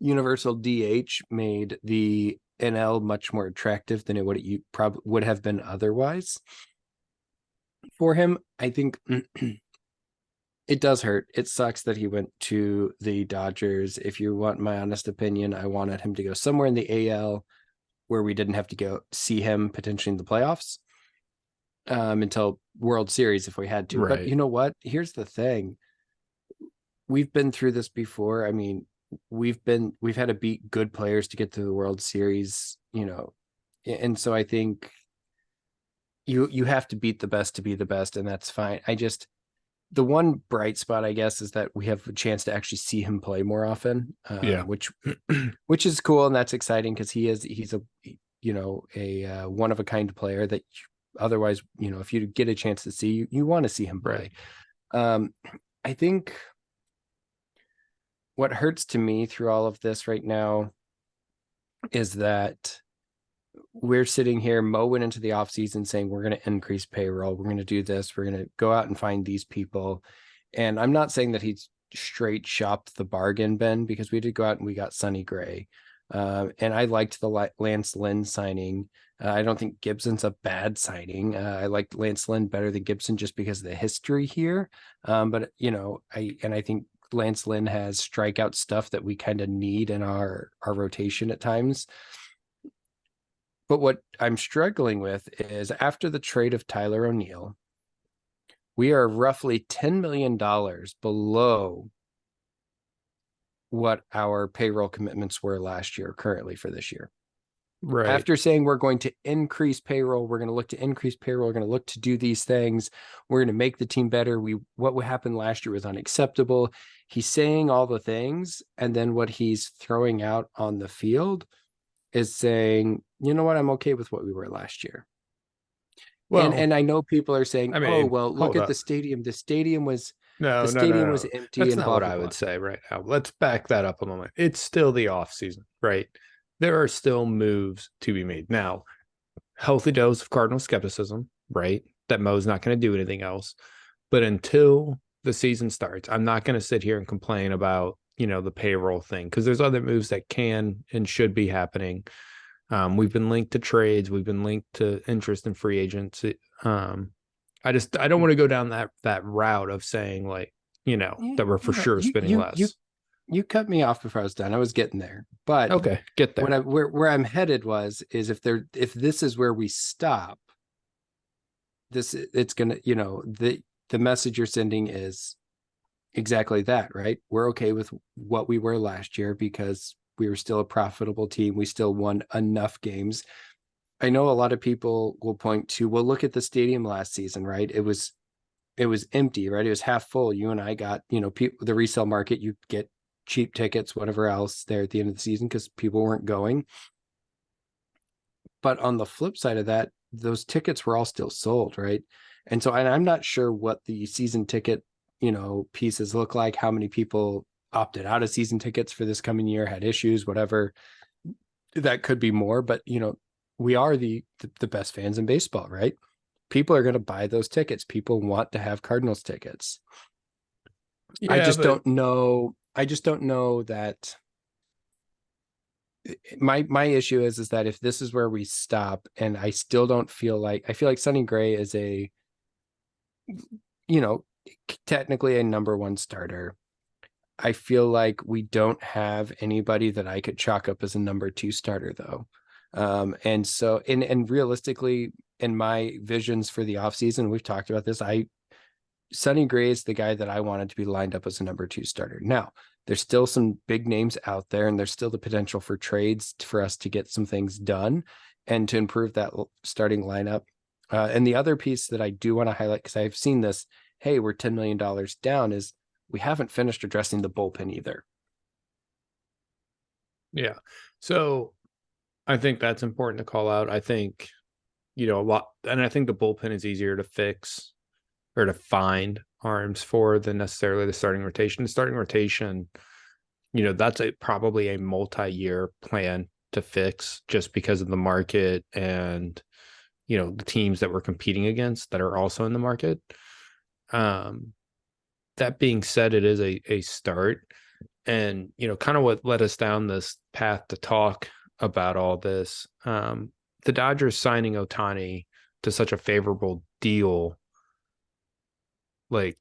universal DH made the NL much more attractive than it probably would have been otherwise. For him, I think it does hurt. It sucks that he went to the Dodgers. If you want my honest opinion, I wanted him to go somewhere in the AL where we didn't have to go see him potentially in the playoffs until World Series if we had to. Right. But you know what? Here's the thing. We've been through this before. I mean, we've had to beat good players to get to the World Series, and so I think you have to beat the best to be the best, and that's fine. The one bright spot, I guess, is that we have a chance to actually see him play more often, which is cool, and that's exciting because he's a one of a kind player that otherwise, if you get a chance to see, you want to see him play. Right. I think what hurts to me through all of this right now is that we're sitting here, Mo went into the offseason saying we're going to increase payroll, we're going to do this, we're going to go out and find these people. And I'm not saying that he's straight shopped the bargain bin, because we did go out and we got Sonny Gray. And I liked the Lance Lynn signing. I don't think Gibson's a bad signing. I liked Lance Lynn better than Gibson just because of the history here. But I think Lance Lynn has strikeout stuff that we kind of need in our rotation at times. But what I'm struggling with is after the trade of Tyler O'Neill, we are roughly $10 million below what our payroll commitments were last year currently for this year. Right. After saying we're going to increase payroll, we're going to look to increase payroll, we're going to look to do these things, we're going to make the team better. What happened last year was unacceptable. He's saying all the things, and then what he's throwing out on the field is saying, you know what, I'm okay with what we were last year. Well, and I know people are saying, look at the stadium. The stadium was was empty. That's and not blah, what blah, I blah. would say right now. Let's back that up a moment. It's still the off season, right? There are still moves to be made. Now, healthy dose of Cardinal skepticism, right? That Mo's not going to do anything else. But until the season starts, I'm not going to sit here and complain about, the payroll thing, because there's other moves that can and should be happening. We've been linked to trades. We've been linked to interest in free agents. I don't want to go down that route of saying that we're for sure spending less. You cut me off before I was done. I was getting there, but okay, get there. Where I'm headed is if this is where we stop, it's gonna, the message you're sending is exactly that, right? We're okay with what we were last year because we were still a profitable team. We still won enough games. I know a lot of people will point to, well, look at the stadium last season, right? It was it was empty, right? It was half full. You and I got, the resale market, you get cheap tickets, whatever else there at the end of the season because people weren't going. But on the flip side of that, those tickets were all still sold, right? And so, and I'm not sure what the season ticket, pieces look like, how many people opted out of season tickets for this coming year, had issues, whatever. That could be more, but we are the best fans in baseball, right? People are going to buy those tickets. People want to have Cardinals tickets. Yeah, I just don't know that my issue is that if this is where we stop, and I still don't feel like, I feel like Sonny Gray is a, technically a number one starter. I feel like we don't have anybody that I could chalk up as a number two starter though. And so, and realistically, in my visions for the offseason, we've talked about this. Sonny Gray is the guy that I wanted to be lined up as a number two starter. Now, there's still some big names out there, and there's still the potential for trades for us to get some things done and to improve that starting lineup. And the other piece that I do want to highlight, because I've seen this, hey, we're $10 million down, is we haven't finished addressing the bullpen either. Yeah. So I think that's important to call out. I think, a lot, and I think the bullpen is easier to fix or to find arms for than necessarily the starting rotation. The starting rotation, that's probably a multi-year plan to fix just because of the market and, the teams that we're competing against that are also in the market. That being said, it is a start. And, kind of what led us down this path to talk about all this, the Dodgers signing Ohtani to such a favorable deal, like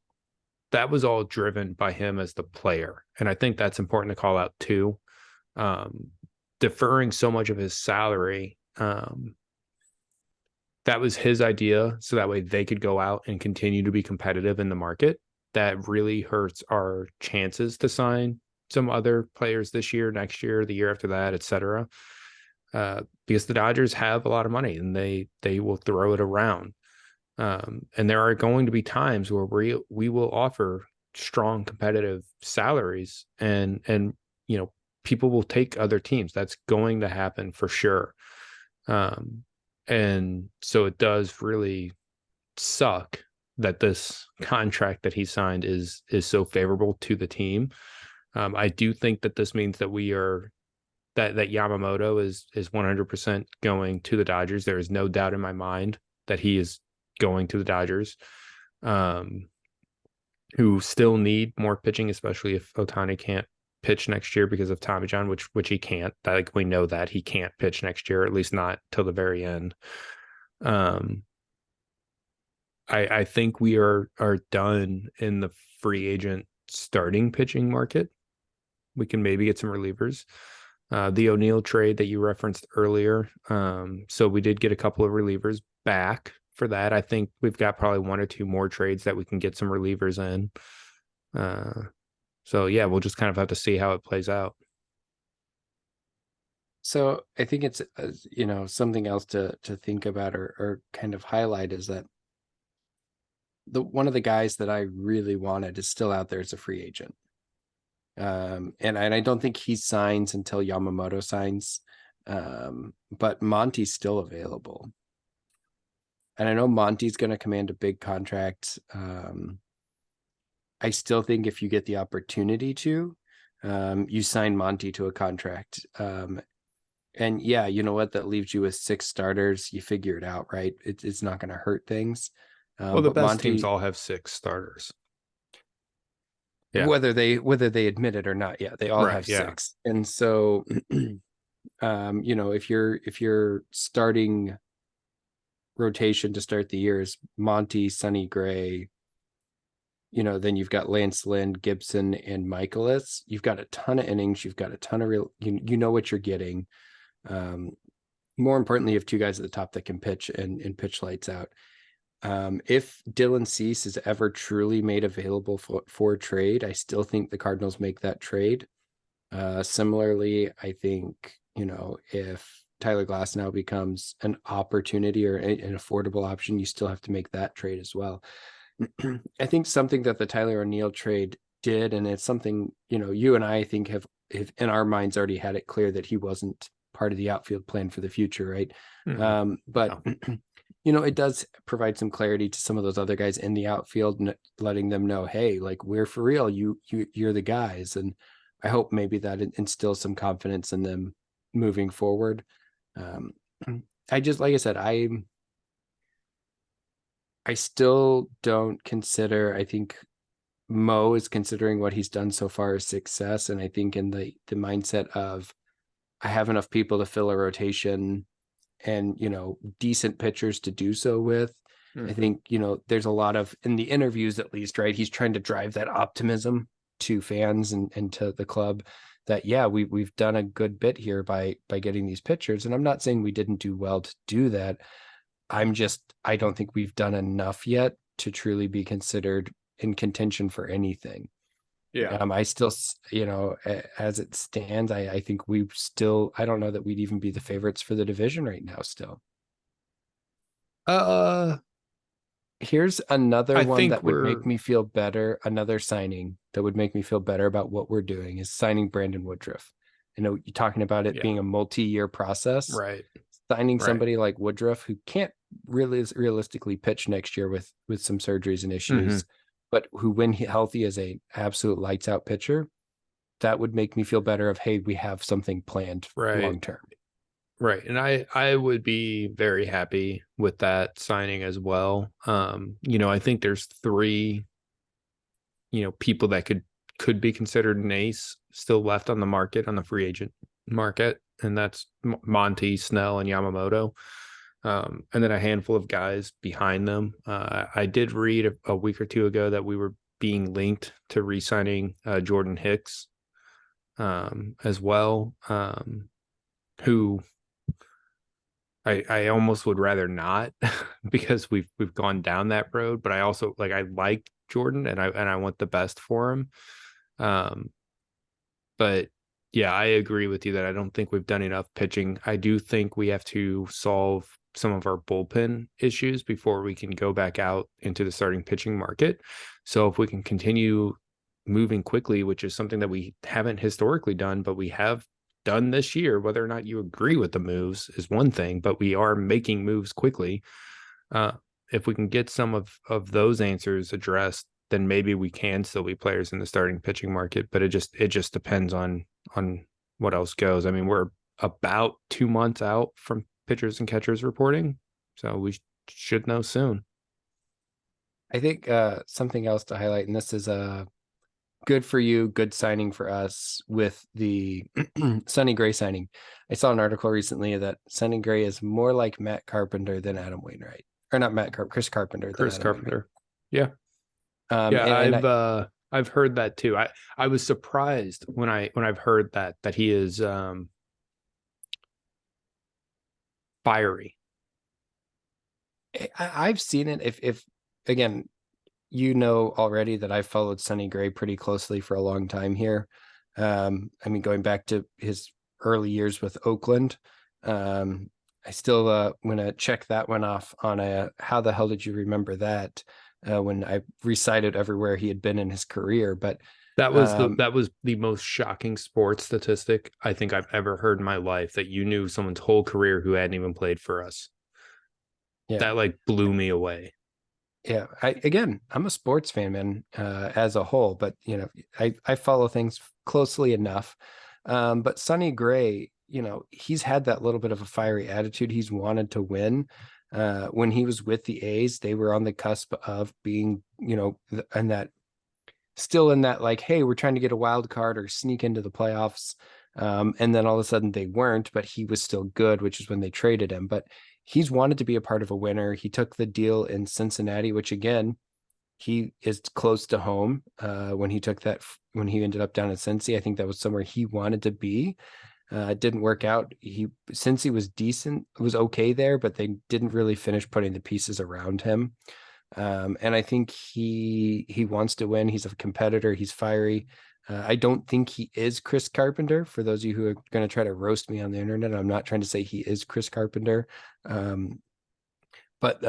that was all driven by him as the player. And I think that's important to call out too. Deferring so much of his salary, that was his idea. So that way they could go out and continue to be competitive in the market. That really hurts our chances to sign some other players this year, next year, the year after that, et cetera. Because the Dodgers have a lot of money and they will throw it around. And there are going to be times where we will offer strong competitive salaries and people will take other teams. That's going to happen for sure. And so it does really suck that this contract that he signed is so favorable to the team. I do think that this means that that Yamamoto is 100% going to the Dodgers. There is no doubt in my mind that he is going to the Dodgers, who still need more pitching, especially if Ohtani can't pitch next year because of Tommy John, which he can't. Like we know that he can't pitch next year, at least not till the very end. I think we are done in the free agent starting pitching market. We can maybe get some relievers. The O'Neill trade that you referenced earlier. So we did get a couple of relievers back for that. I think we've got probably one or two more trades that we can get some relievers in. So yeah, we'll just kind of have to see how it plays out. So I think it's, something else to think about or kind of highlight is that one of the guys that I really wanted is still out there as a free agent. And I don't think he signs until Yamamoto signs. But Monty's still available. And I know Monty's going to command a big contract. I still think if you get the opportunity to, you sign Monty to a contract. And yeah, you know what? That leaves you with 6 starters. You figure it out, right? It's not going to hurt things. Well, the best teams all have 6 starters. Yeah. Whether they admit it or not, yeah, they all have 6. And so, if you're starting rotation to start the year is Monty, Sonny Gray, then you've got Lance Lynn, Gibson, and Michaelis. You've got a ton of innings. You've got a ton of real, you know what you're getting. More importantly, you have 2 guys at the top that can pitch and pitch lights out. If Dylan Cease is ever truly made available for trade, I still think the Cardinals make that trade. Similarly, I think, if Tyler Glasnow becomes an opportunity or an affordable option, you still have to make that trade as well. I think something that the Tyler O'Neill trade did, and it's something, you and I think have in our minds already had it clear that he wasn't part of the outfield plan for the future, right? But it does provide some clarity to some of those other guys in the outfield, and letting them know, hey, like, we're for real. You're the guys, and I hope maybe that instills some confidence in them moving forward. I just, like I said, I still don't consider. I think Mo is considering what he's done so far as success, and I think in the mindset of, I have enough people to fill a rotation and decent pitchers to do so with. I think there's a lot of, in the interviews at least, right, he's trying to drive that optimism to fans and to the club that, yeah, we've done a good bit here by getting these pitchers. And I'm not saying we didn't do well to do that. I don't think we've done enough yet to truly be considered in contention for anything. Yeah. I still, as it stands, I think I don't know that we'd even be the favorites for the division right now still. Here's another one that would make me feel better. Another signing that would make me feel better about what we're doing is signing Brandon Woodruff. I know you're talking about it being a multi-year process, right? Signing somebody like Woodruff, who can't really realistically pitch next year with some surgeries and issues, but who, when healthy, is a absolute lights out pitcher, that would make me feel better of, hey, we have something planned long term. Right. And I would be very happy with that signing as well. I think there's three, people that could be considered an ace still left on the market, on the free agent market. And that's Monty, Snell, and Yamamoto. And then a handful of guys behind them. I did read a week or two ago that we were being linked to re-signing Jordan Hicks as well, who I almost would rather not because we've gone down that road. But I also I like Jordan and I want the best for him. But yeah, I agree with you that I don't think we've done enough pitching. I do think we have to solve some of our bullpen issues before we can go back out into the starting pitching market. So if we can continue moving quickly, which is something that we haven't historically done, but we have done this year, whether or not you agree with the moves is one thing, but we are making moves quickly. If we can get some of those answers addressed, then maybe we can still be players in the starting pitching market, but it just depends on what else goes. I mean, we're about 2 months out from pitchers and catchers reporting, so we should know soon. I think something else to highlight, and this is a good for you, good signing for us with the Sonny Gray signing. I saw an article recently that Sonny Gray is more like Matt Carpenter than Adam Wainwright, or not Chris Carpenter. Chris Carpenter. Yeah. I've heard that too. I was surprised when I've heard that he is fiery. I've seen it. If again, already that I've followed Sonny Gray pretty closely for a long time here. I mean, going back to his early years with Oakland, I still want to check that one off on how the hell did you remember that? When I recited everywhere he had been in his career, but that was the most shocking sports statistic I think I've ever heard in my life, that you knew someone's whole career who hadn't even played for us. Yeah. That blew me away. Yeah. I'm a sports fan, man, as a whole, but I follow things closely enough. But Sonny Gray, he's had that little bit of a fiery attitude. He's wanted to win. When he was with the A's, they were on the cusp of being, and that still in that, hey, we're trying to get a wild card or sneak into the playoffs. And then all of a sudden they weren't, but he was still good, which is when they traded him. But he's wanted to be a part of a winner. He took the deal in Cincinnati, which again, he is close to home. When he ended up down in Cincy, I think that was somewhere he wanted to be. It didn't work out. Since he was decent, it was okay there, but they didn't really finish putting the pieces around him. And I think he wants to win. He's a competitor. He's fiery. I don't think he is Chris Carpenter. For those of you who are going to try to roast me on the internet, I'm not trying to say he is Chris Carpenter. But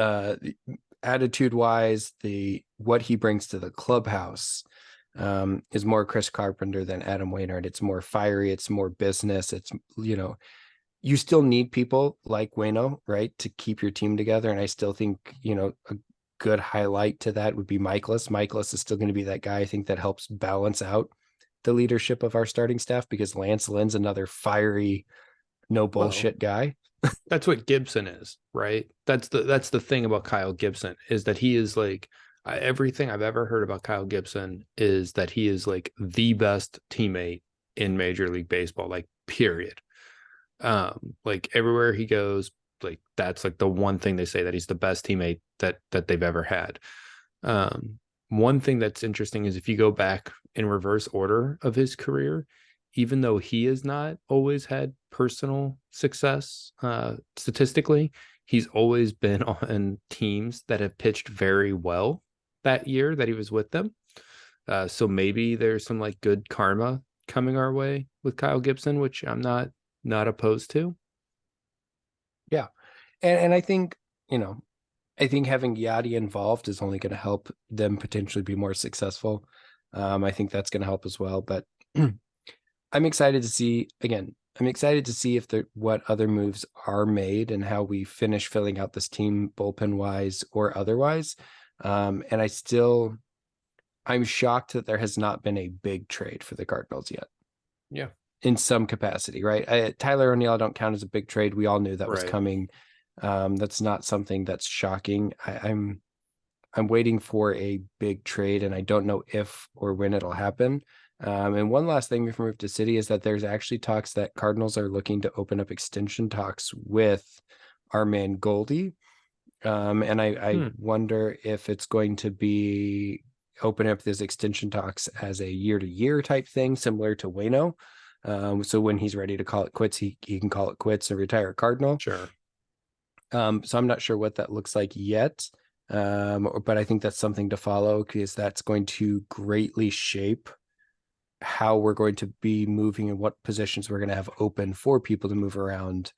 attitude wise, what he brings to the clubhouse is more Chris Carpenter than Adam Wainwright. It's more fiery. It's more business. It's, you still need people like Wayno, right, to keep your team together. And I still think, a good highlight to that would be Michaelis. Michaelis is still going to be that guy, I think, that helps balance out the leadership of our starting staff, because Lance Lynn's another fiery, no bullshit guy. That's what Gibson is, right? That's the thing about Kyle Gibson, is that he is like, everything I've ever heard about Kyle Gibson is that he is like the best teammate in Major League Baseball, like period. Like everywhere he goes, like that's like the one thing they say, that he's the best teammate that they've ever had. One thing that's interesting is if you go back in reverse order of his career, even though he has not always had personal success, statistically, he's always been on teams that have pitched very well that year that he was with them. So maybe there's some like good karma coming our way with Kyle Gibson, which I'm not opposed to. Yeah. And I think, I think having Yadi involved is only going to help them potentially be more successful. I think that's going to help as well. But I'm excited to see, if what other moves are made and how we finish filling out this team bullpen wise or otherwise. And I'm shocked that there has not been a big trade for the Cardinals yet. Yeah. In some capacity, right? Tyler O'Neill, I don't count as a big trade. We all knew that was coming. That's not something that's shocking. I'm waiting for a big trade, and I don't know if or when it'll happen. And one last thing before we move to City is that there's actually talks that Cardinals are looking to open up extension talks with our man Goldie. And I wonder if it's going to be opening up these extension talks as a year-to-year type thing, similar to Wayno. So when he's ready to call it quits, he can call it quits and retire a Cardinal. Sure. So I'm not sure what that looks like yet. But I think that's something to follow, because that's going to greatly shape how we're going to be moving and what positions we're going to have open for people to move around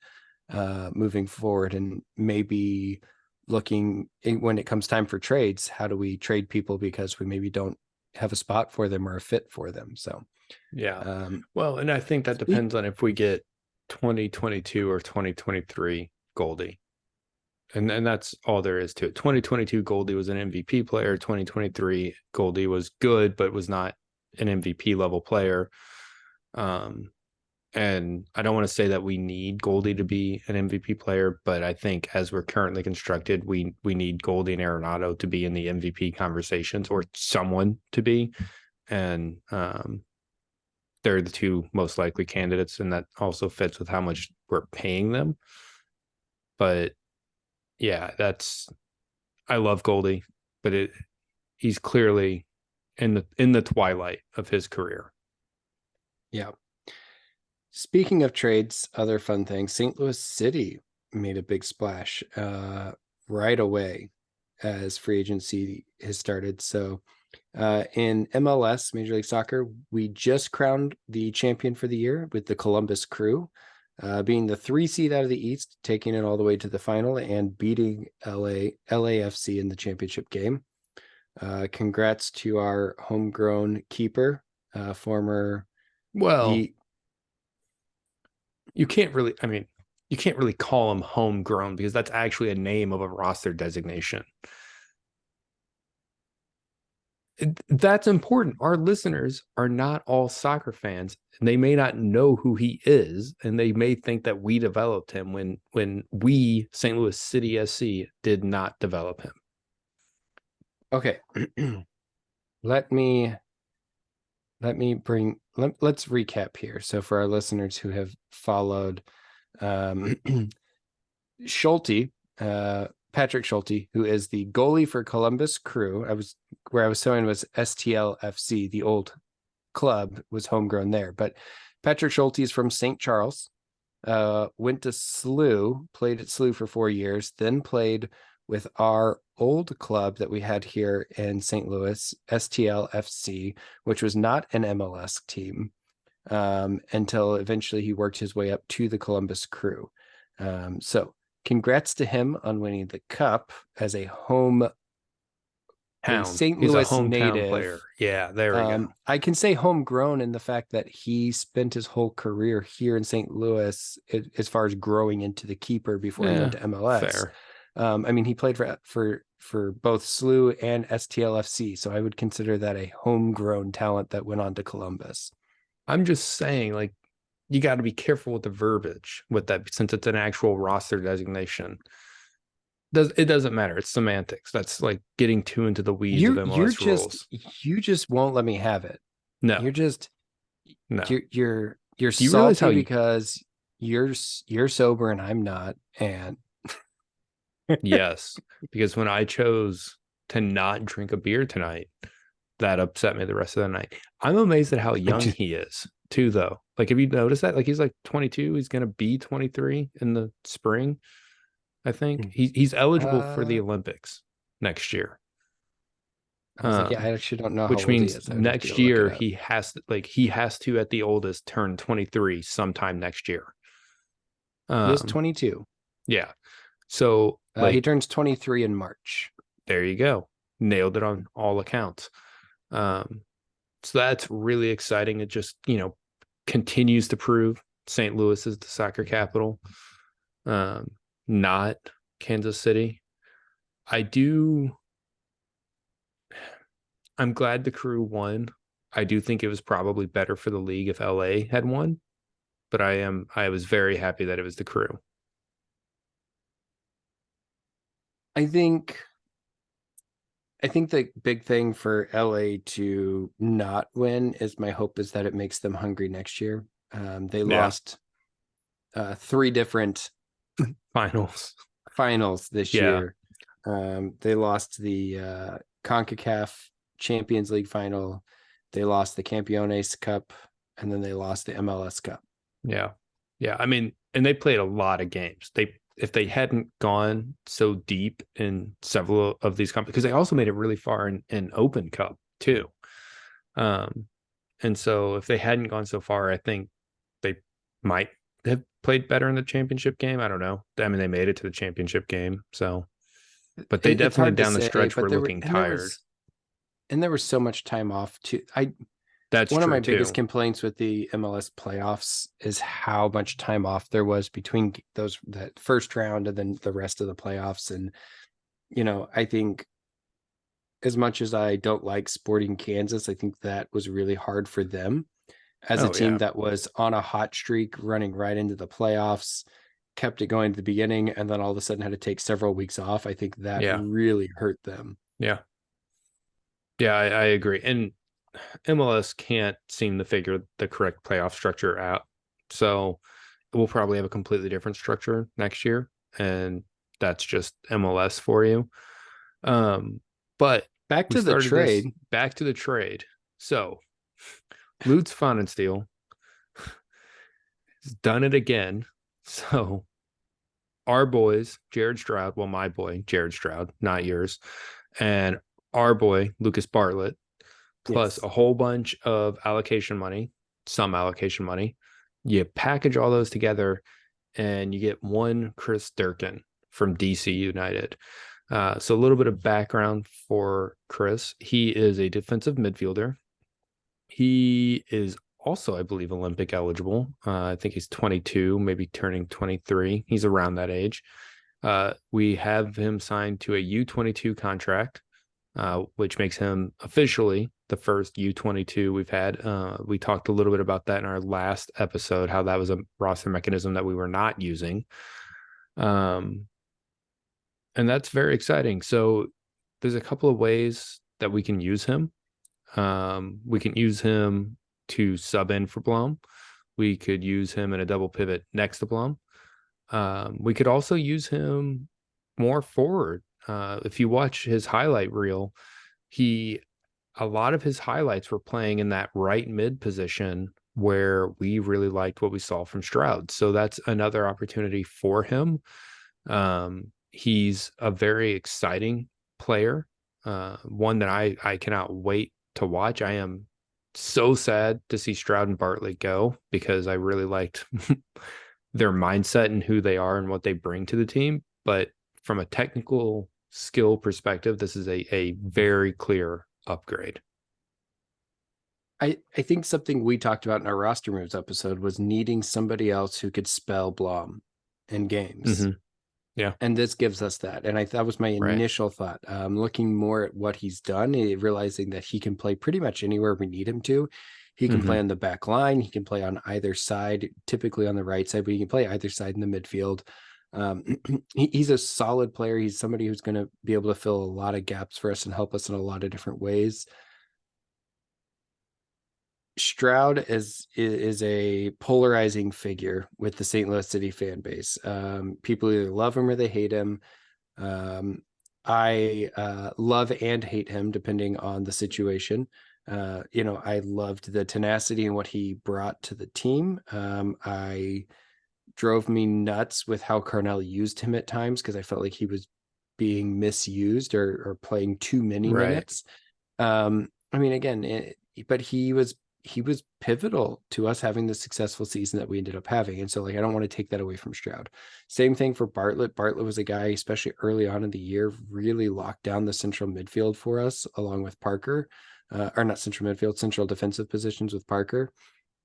moving forward. And maybe looking when it comes time for trades, how do we trade people because we maybe don't have a spot for them or a fit for them. So yeah. Well, and I think that depends on if we get 2022 or 2023 Goldie. And that's all there is to it. 2022 Goldie was an MVP player. 2023 Goldie was good, but was not an MVP level player. And I don't want to say that we need Goldie to be an MVP player, but I think as we're currently constructed, we need Goldie and Arenado to be in the MVP conversations, or someone to be. And they're the two most likely candidates, and that also fits with how much we're paying them. But yeah, I love Goldie, but he's clearly in the twilight of his career. Yeah. Speaking of trades, other fun things, St. Louis City made a big splash right away as free agency has started. So in MLS, Major League Soccer, we just crowned the champion for the year with the Columbus Crew, being the 3 seed out of the East, taking it all the way to the final and beating LAFC in the championship game. Congrats to our homegrown keeper, former. Well, you can't really call him homegrown, because that's actually a name of a roster designation. That's important. Our listeners are not all soccer fans, and they may not know who he is, and they may think that we developed him when we, St. Louis City SC, did not develop him. Okay. Let's recap here. So for our listeners who have followed Schulte, Patrick Schulte, who is the goalie for Columbus Crew. Where I was showing was STLFC, the old club, was homegrown there. But Patrick Schulte is from St. Charles, went to SLU, played at SLU for 4 years, then played with our old club that we had here in St. Louis, STLFC, which was not an MLS team, until eventually he worked his way up to the Columbus Crew. So congrats to him on winning the cup as a Town. St. He's a Louis hometown native. player. Yeah, there we go. I can say homegrown in the fact that he spent his whole career here in St. Louis as far as growing into the keeper before he went to MLS. Fair. I mean, he played for both SLU and STLFC, so I would consider that a homegrown talent that went on to Columbus. I'm just saying, like, you got to be careful with the verbiage with that since it's an actual roster designation. It doesn't matter. It's semantics. That's like getting too into the weeds of MLS rules. You just won't let me have it. No, You're just no. you're Do you salty realize how because you're sober and I'm not. And yes, because when I chose to not drink a beer tonight, that upset me the rest of the night. I'm amazed at how young he is too, though. Like, have you noticed that? Like, he's like 22. He's gonna be 23 in the spring. I think he's eligible for the Olympics next year. I was like, yeah, I actually don't know how Which old he means is. I would have to next go look year it up. he has to at the oldest turn 23 sometime next year. He is 22. Yeah. So He turns 23 in March. There you go. Nailed it on all accounts. So that's really exciting. It just, continues to prove St. Louis is the soccer capital, not Kansas City. I'm glad the Crew won. I do think it was probably better for the league if LA had won, but I was very happy that it was the Crew. I think the big thing for LA to not win is my hope is that it makes them hungry next year. They lost 3 different finals this year. They lost the CONCACAF Champions League final. They lost the Campeones Cup, and then they lost the MLS Cup. Yeah. I mean, and they played a lot of games. If they hadn't gone so deep in several of these companies, because they also made it really far in Open Cup too. And so if they hadn't gone so far, I think they might have played better in the championship game. I don't know. I mean, they made it to the championship game. So, but they definitely down the stretch were looking tired. And there was so much time off too. That's one of my too. biggest complaints with the MLS playoffs is how much time off there was between that first round and then the rest of the playoffs. And, I think as much as I don't like Sporting Kansas, I think that was really hard for them as a team that was on a hot streak running right into the playoffs, kept it going at the beginning, and then all of a sudden had to take several weeks off. I think that really hurt them. Yeah, I agree. And MLS can't seem to figure the correct playoff structure out. So we'll probably have a completely different structure next year. And that's just MLS for you. But back to the trade. So Lutz Pfannenstiel has done it again. So our boys, Jared Stroud, well, my boy, Jared Stroud, not yours, and our boy, Lucas Bartlett, plus a whole bunch of some allocation money. You package all those together and you get one Chris Durkin from DC United. So a little bit of background for Chris. He is a defensive midfielder. He is also, I believe, Olympic eligible. I think he's 22, maybe turning 23. He's around that age. We have him signed to a U22 contract, which makes him officially the first U22 we've had. We talked a little bit about that in our last episode, how that was a roster mechanism that we were not using. And that's very exciting. So there's a couple of ways that we can use him. We can use him to sub in for Blum. We could use him in a double pivot next to Blum. We could also use him more forward. If you watch his highlight reel, a lot of his highlights were playing in that right mid position where we really liked what we saw from Stroud. So that's another opportunity for him. He's a very exciting player, one that I cannot wait to watch. I am so sad to see Stroud and Bartlett go because I really liked their mindset and who they are and what they bring to the team. But from a technical skill perspective, this is a very clear upgrade. I think something we talked about in our roster moves episode was needing somebody else who could spell Blom in games. Mm-hmm. Yeah. And this gives us that. And that was my Right. initial thought. Looking more at what he's done, realizing that he can play pretty much anywhere we need him to. He can play on the back line. He can play on either side, typically on the right side, but he can play either side in the midfield. He's a solid player. He's somebody who's going to be able to fill a lot of gaps for us and help us in a lot of different ways. Stroud is a polarizing figure with the St. Louis City fan base. People either love him or they hate him. I love and hate him depending on the situation. I loved the tenacity and what he brought to the team. I drove me nuts with how Carnell used him at times because I felt like he was being misused or playing too many minutes. But he was pivotal to us having the successful season that we ended up having. And so I don't want to take that away from Stroud. Same thing for Bartlett. Bartlett was a guy, especially early on in the year, really locked down the central midfield for us, along with Parker, or not central midfield, central defensive positions with Parker,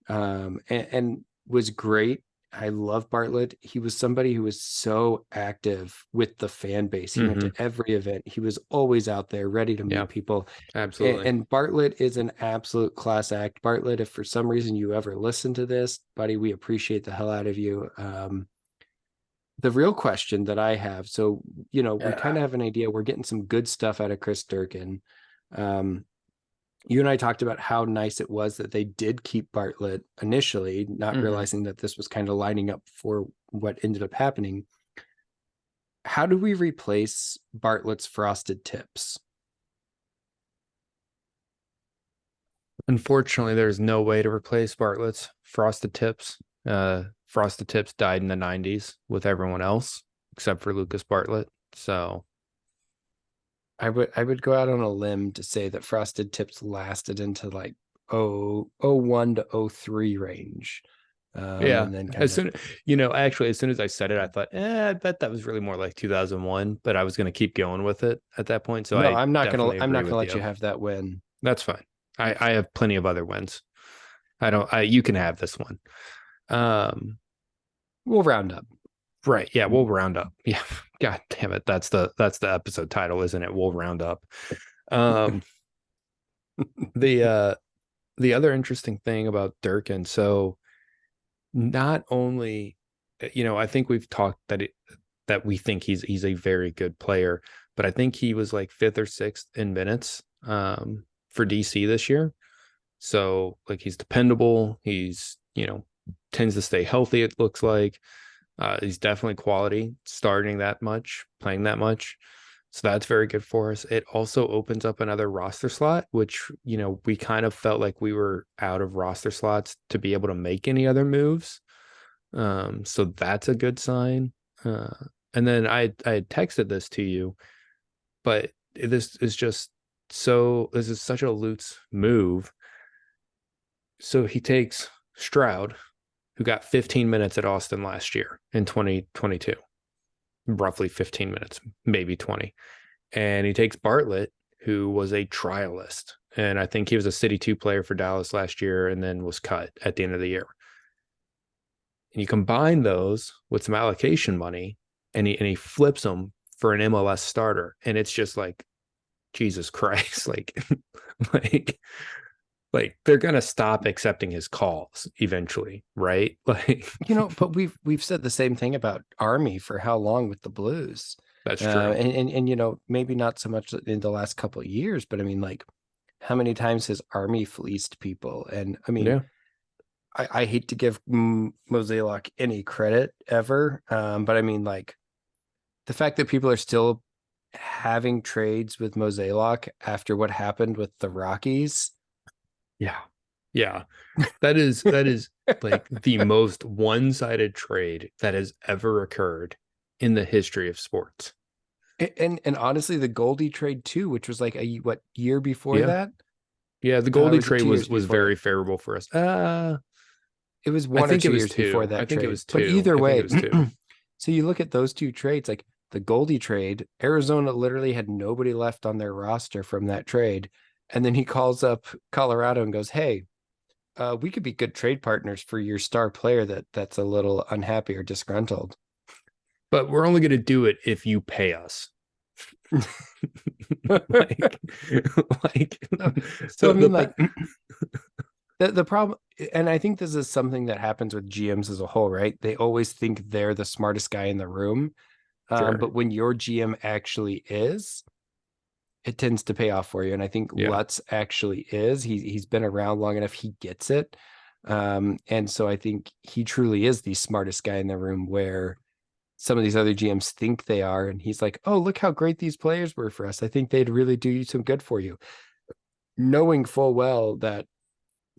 and was great. I love Bartlett. He was somebody who was so active with the fan base. He went to every event. He was always out there ready to meet people. Absolutely. And Bartlett is an absolute class act. Bartlett, if for some reason you ever listen to this, buddy, we appreciate the hell out of you. The real question that I have, we kind of have an idea. We're getting some good stuff out of Chris Durkin. You and I talked about how nice it was that they did keep Bartlett initially, not realizing that this was kind of lining up for what ended up happening. How do we replace Bartlett's frosted tips? Unfortunately, there's no way to replace Bartlett's frosted tips. Frosted tips died in the 90s with everyone else except for Lucas Bartlett. So I would go out on a limb to say that frosted tips lasted into like 01 to 03 range. And then as soon as I said it, I thought, I bet that was really more like 2001, but I was going to keep going with it at that point. So no, I'm not going to let you have that win. That's fine. I have plenty of other wins. You can have this one. We'll round up. Right. Yeah, we'll round up. Yeah. God damn it. That's the episode title, isn't it? We'll round up. The other interesting thing about Durkin, so not only, I think we've talked that we think he's a very good player, but I think he was like 5th or 6th in minutes for DC this year. So he's dependable. He's, tends to stay healthy, it looks like. He's definitely quality, starting that much, playing that much. So that's very good for us. It also opens up another roster slot, which, we kind of felt like we were out of roster slots to be able to make any other moves. So that's a good sign. And then I had texted this to you, but this is such a Lutz move. So he takes Stroud, who got 15 minutes at Austin last year in 2022, roughly 15 minutes, maybe 20. And he takes Bartlett, who was a trialist. And I think he was a City 2 player for Dallas last year and then was cut at the end of the year. And you combine those with some allocation money and he flips them for an MLS starter. And it's just like, Jesus Christ, like they're gonna stop accepting his calls eventually, right? But we've said the same thing about Army for how long with the Blues. That's true. And maybe not so much in the last couple of years, but I mean, how many times has Army fleeced people? And I mean, I hate to give Mosaic any credit ever, but I mean, the fact that people are still having trades with Mosaic after what happened with the Rockies. Yeah. That is like the most one-sided trade that has ever occurred in the history of sports. And honestly, the Goldie trade too, which was year before that? Yeah, the Goldie trade was very favorable for us. It was I 1 or think it 2 was years before two. I that think it trade. was But two. either I think way, it was two. so you look at those two trades, like the Goldie trade, Arizona literally had nobody left on their roster from that trade. And then he calls up Colorado and goes, "Hey, we could be good trade partners for your star player that's a little unhappy or disgruntled." But we're only going to do it if you pay us. like, like So I mean, like the problem, and I think this is something that happens with GMs as a whole, right? They always think they're the smartest guy in the room. Sure. But when your GM actually is, it tends to pay off for you. And I think Yeah. Lutz actually is. He's been around long enough. He gets it. And so I think he truly is the smartest guy in the room, where some of these other GMs think they are. And he's like, "Oh, look how great these players were for us. I think they'd really do you some good for you." Knowing full well that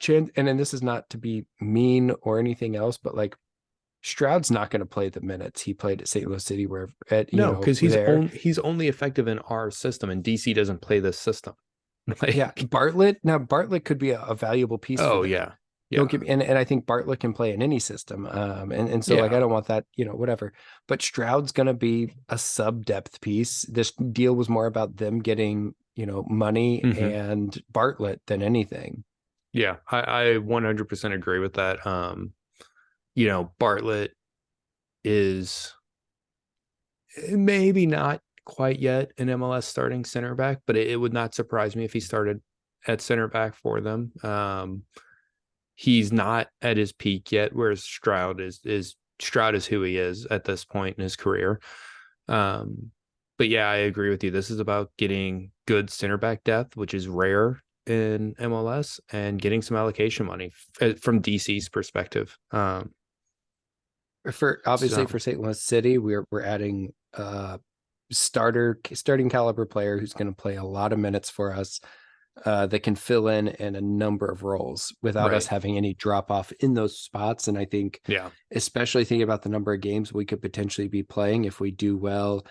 and then this is not to be mean or anything else, but like Stroud's not going to play the minutes he played at St. Louis City, where at No, because there. he's only effective in our system, and DC doesn't play this system. Yeah, Bartlett could be a valuable piece for Oh them. yeah. Yeah. Don't get me, and I think Bartlett can play in any system. And so like Yeah. I don't want that, whatever. But Stroud's gonna be a sub depth piece. This deal was more about them getting, money and Bartlett than anything. Yeah. I 100% agree with that. Bartlett is maybe not quite yet an MLS starting center back, but it would not surprise me if he started at center back for them. He's not at his peak yet, whereas Stroud is who he is at this point in his career. But yeah, I agree with you. This is about getting good center back depth, which is rare in MLS, and getting some allocation money from DC's perspective. For St. Louis City, we're adding starting caliber player who's going to play a lot of minutes for us, that can fill in a number of roles without us having any drop off in those spots. And I think, especially thinking about the number of games we could potentially be playing if we do well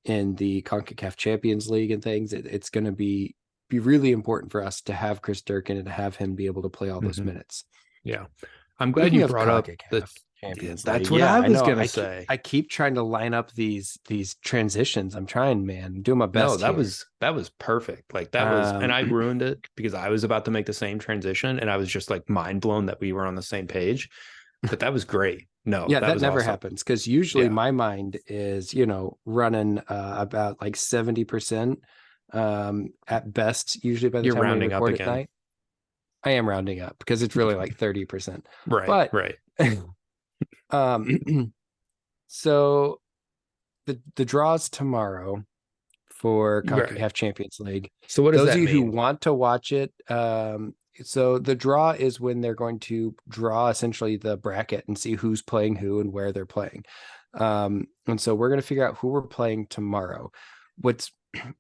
in the CONCACAF Champions League and things, it's going to be really important for us to have Chris Durkin and to have him be able to play all those minutes. Yeah. I'm glad you brought up the Champions League. That's what I was going to say. I keep trying to line up these transitions. I'm trying, man. I'm doing my best. No, that was perfect. Like that was, and I ruined it because I was about to make the same transition, and I was just like mind blown that we were on the same page. But that was great. No, yeah, that never awesome. happens, because usually my mind is, running about like 70% at best. Usually by the time we record at night, I am rounding up because it's really like 30%. Right. But right. So the draws tomorrow for CONCACAF Champions League. So what does those that of you mean? who want to watch it, so the draw is when they're going to draw essentially the bracket and see who's playing who and where they're playing. And so we're going to figure out who we're playing tomorrow. What's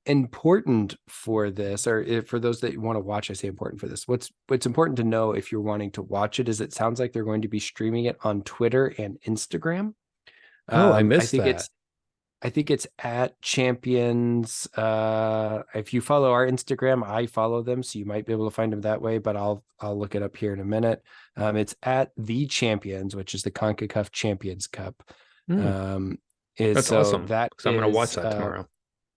important for this, or for those that want to watch, I say important for this. What's important to know if you're wanting to watch it is it sounds like they're going to be streaming it on Twitter and Instagram. I missed that. I think it's at Champions. If you follow our Instagram, I follow them, so you might be able to find them that way. But I'll look it up here in a minute. It's at the Champions, which is the CONCACAF Champions Cup. That's awesome. Because I'm going to watch that tomorrow.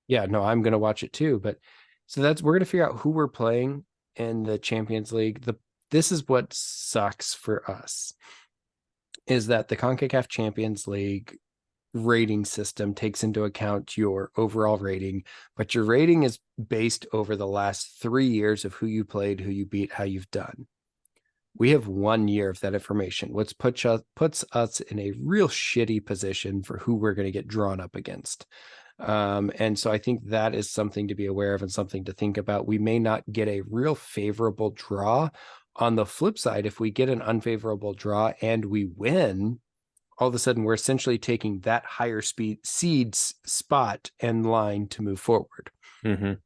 Yeah, no, I'm going to watch it too. But so we're going to figure out who we're playing in the Champions League. This is what sucks for us, is that the CONCACAF Champions League rating system takes into account your overall rating, but your rating is based over the last 3 years of who you played, who you beat, how you've done. We have 1 year of that information, which puts us in a real shitty position for who we're going to get drawn up against. And so I think that is something to be aware of and something to think about. We may not get a real favorable draw. On the flip side, if we get an unfavorable draw and we win, all of a sudden we're essentially taking that higher seeds spot and line to move forward. 100%.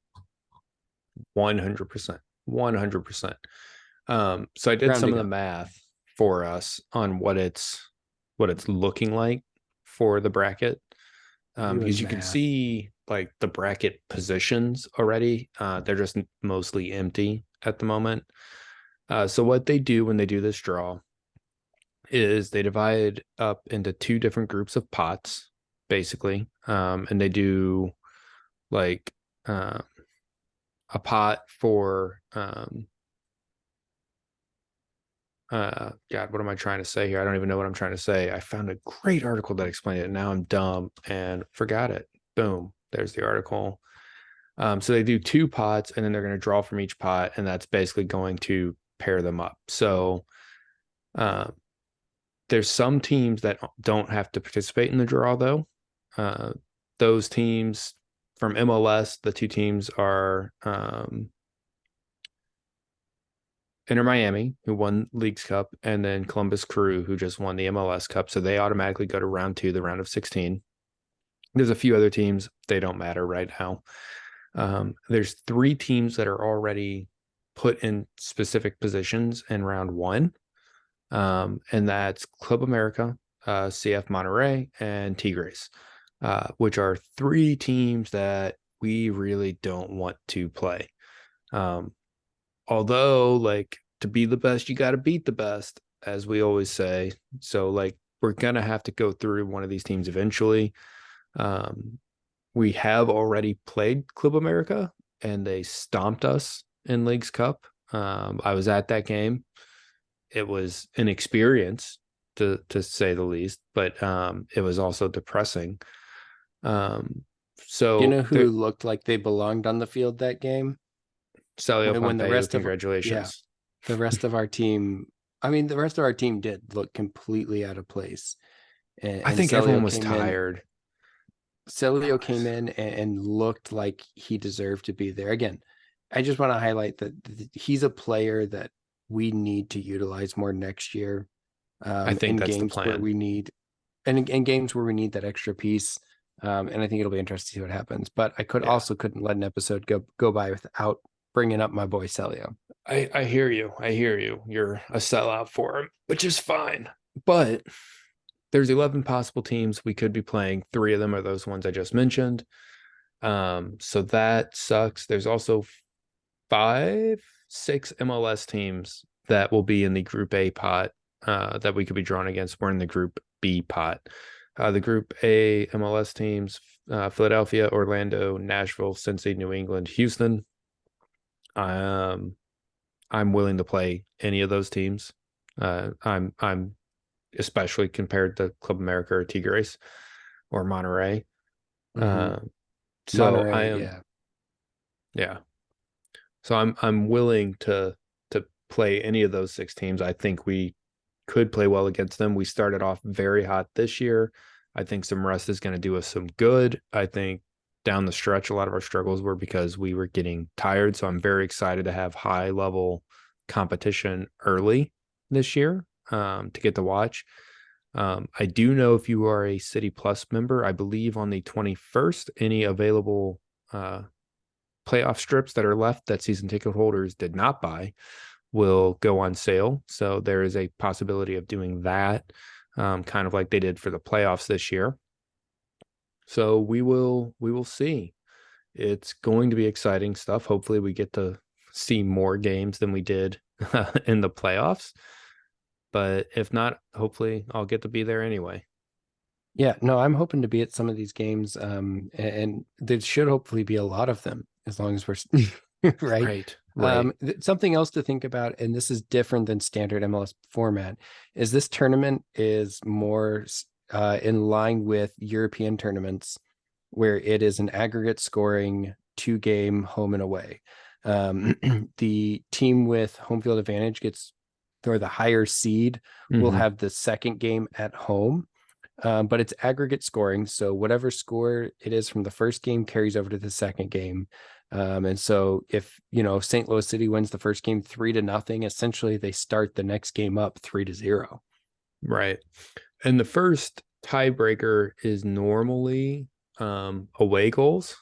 100%. So I did some of the math for us on what it's looking like for the bracket. Because you can see like the bracket positions already. They're just mostly empty at the moment. So what they do when they do this draw is they divide up into two different groups of pots, basically. And they do like a pot for God, what am I trying to say here? I don't even know what I'm trying to say. I found a great article that explained it. Now I'm dumb and forgot it. Boom. There's the article. So they do two pots, and then they're going to draw from each pot, and that's basically going to pair them up. So there's some teams that don't have to participate in the draw, though. Those teams from MLS, the two teams are Inter Miami, who won Leagues Cup, and then Columbus Crew, who just won the MLS Cup. So they automatically go to round 2, the round of 16. There's a few other teams. They don't matter right now. There's 3 teams that are already put in specific positions in round 1. And that's Club America, CF Monterrey, and Tigres, which are 3 teams that we really don't want to play. Although, like, to be the best, you got to beat the best, as we always say. So, like, we're going to have to go through one of these teams eventually. We have already played Club America, and they stomped us in Leagues Cup. I was at that game. It was an experience, to say the least, but it was also depressing. So You know who looked like they belonged on the field that game? Celio When the Pompeo, rest congratulations. the rest of our team, I mean, the rest of our team did look completely out of place. I think Celio everyone was came tired. Celio came in and looked like he deserved to be there. Again, I just want to highlight that he's a player that we need to utilize more next year. I think In that's the games where plan. we need, and in games where we need that extra piece. And I think it'll be interesting to see what happens. But I couldn't let an episode go by without bringing up my boy Celio. I hear you. I hear you. You're a sellout for him, which is fine. But there's 11 possible teams we could be playing. 3 of them are those ones I just mentioned. So that sucks. There's also 5, 6 MLS teams that will be in the Group A pot that we could be drawn against. We're in the Group B pot. The Group A MLS teams, Philadelphia, Orlando, Nashville, Cincy, New England, Houston. I'm willing to play any of those teams. I'm especially compared to Club America or Tigres or Monterrey. So Monterey, I am, yeah. So I'm willing to play any of those 6 teams. I think we could play well against them. We started off very hot this year. I think some rest is going to do us some good. I think down the stretch, a lot of our struggles were because we were getting tired. So I'm very excited to have high level competition early this year to get to watch. I do know if you are a City Plus member, I believe on the 21st, any available playoff strips that are left that season ticket holders did not buy will go on sale. So there is a possibility of doing that, kind of like they did for the playoffs this year. So we will see. It's going to be exciting stuff. Hopefully we get to see more games than we did in the playoffs. But if not, hopefully I'll get to be there anyway. Yeah, no, I'm hoping to be at some of these games. And there should hopefully be a lot of them as long as we're right. Right. Something else to think about, and this is different than standard MLS format, is this tournament is more in line with European tournaments where it is an aggregate scoring 2-game home and away. The team with home field advantage or the higher seed will have the second game at home. But it's aggregate scoring. So whatever score it is from the first game carries over to the second game. And so if, St. Louis City wins the first game 3-0, essentially they start the next game up 3-0. Right. And the first tiebreaker is normally away goals.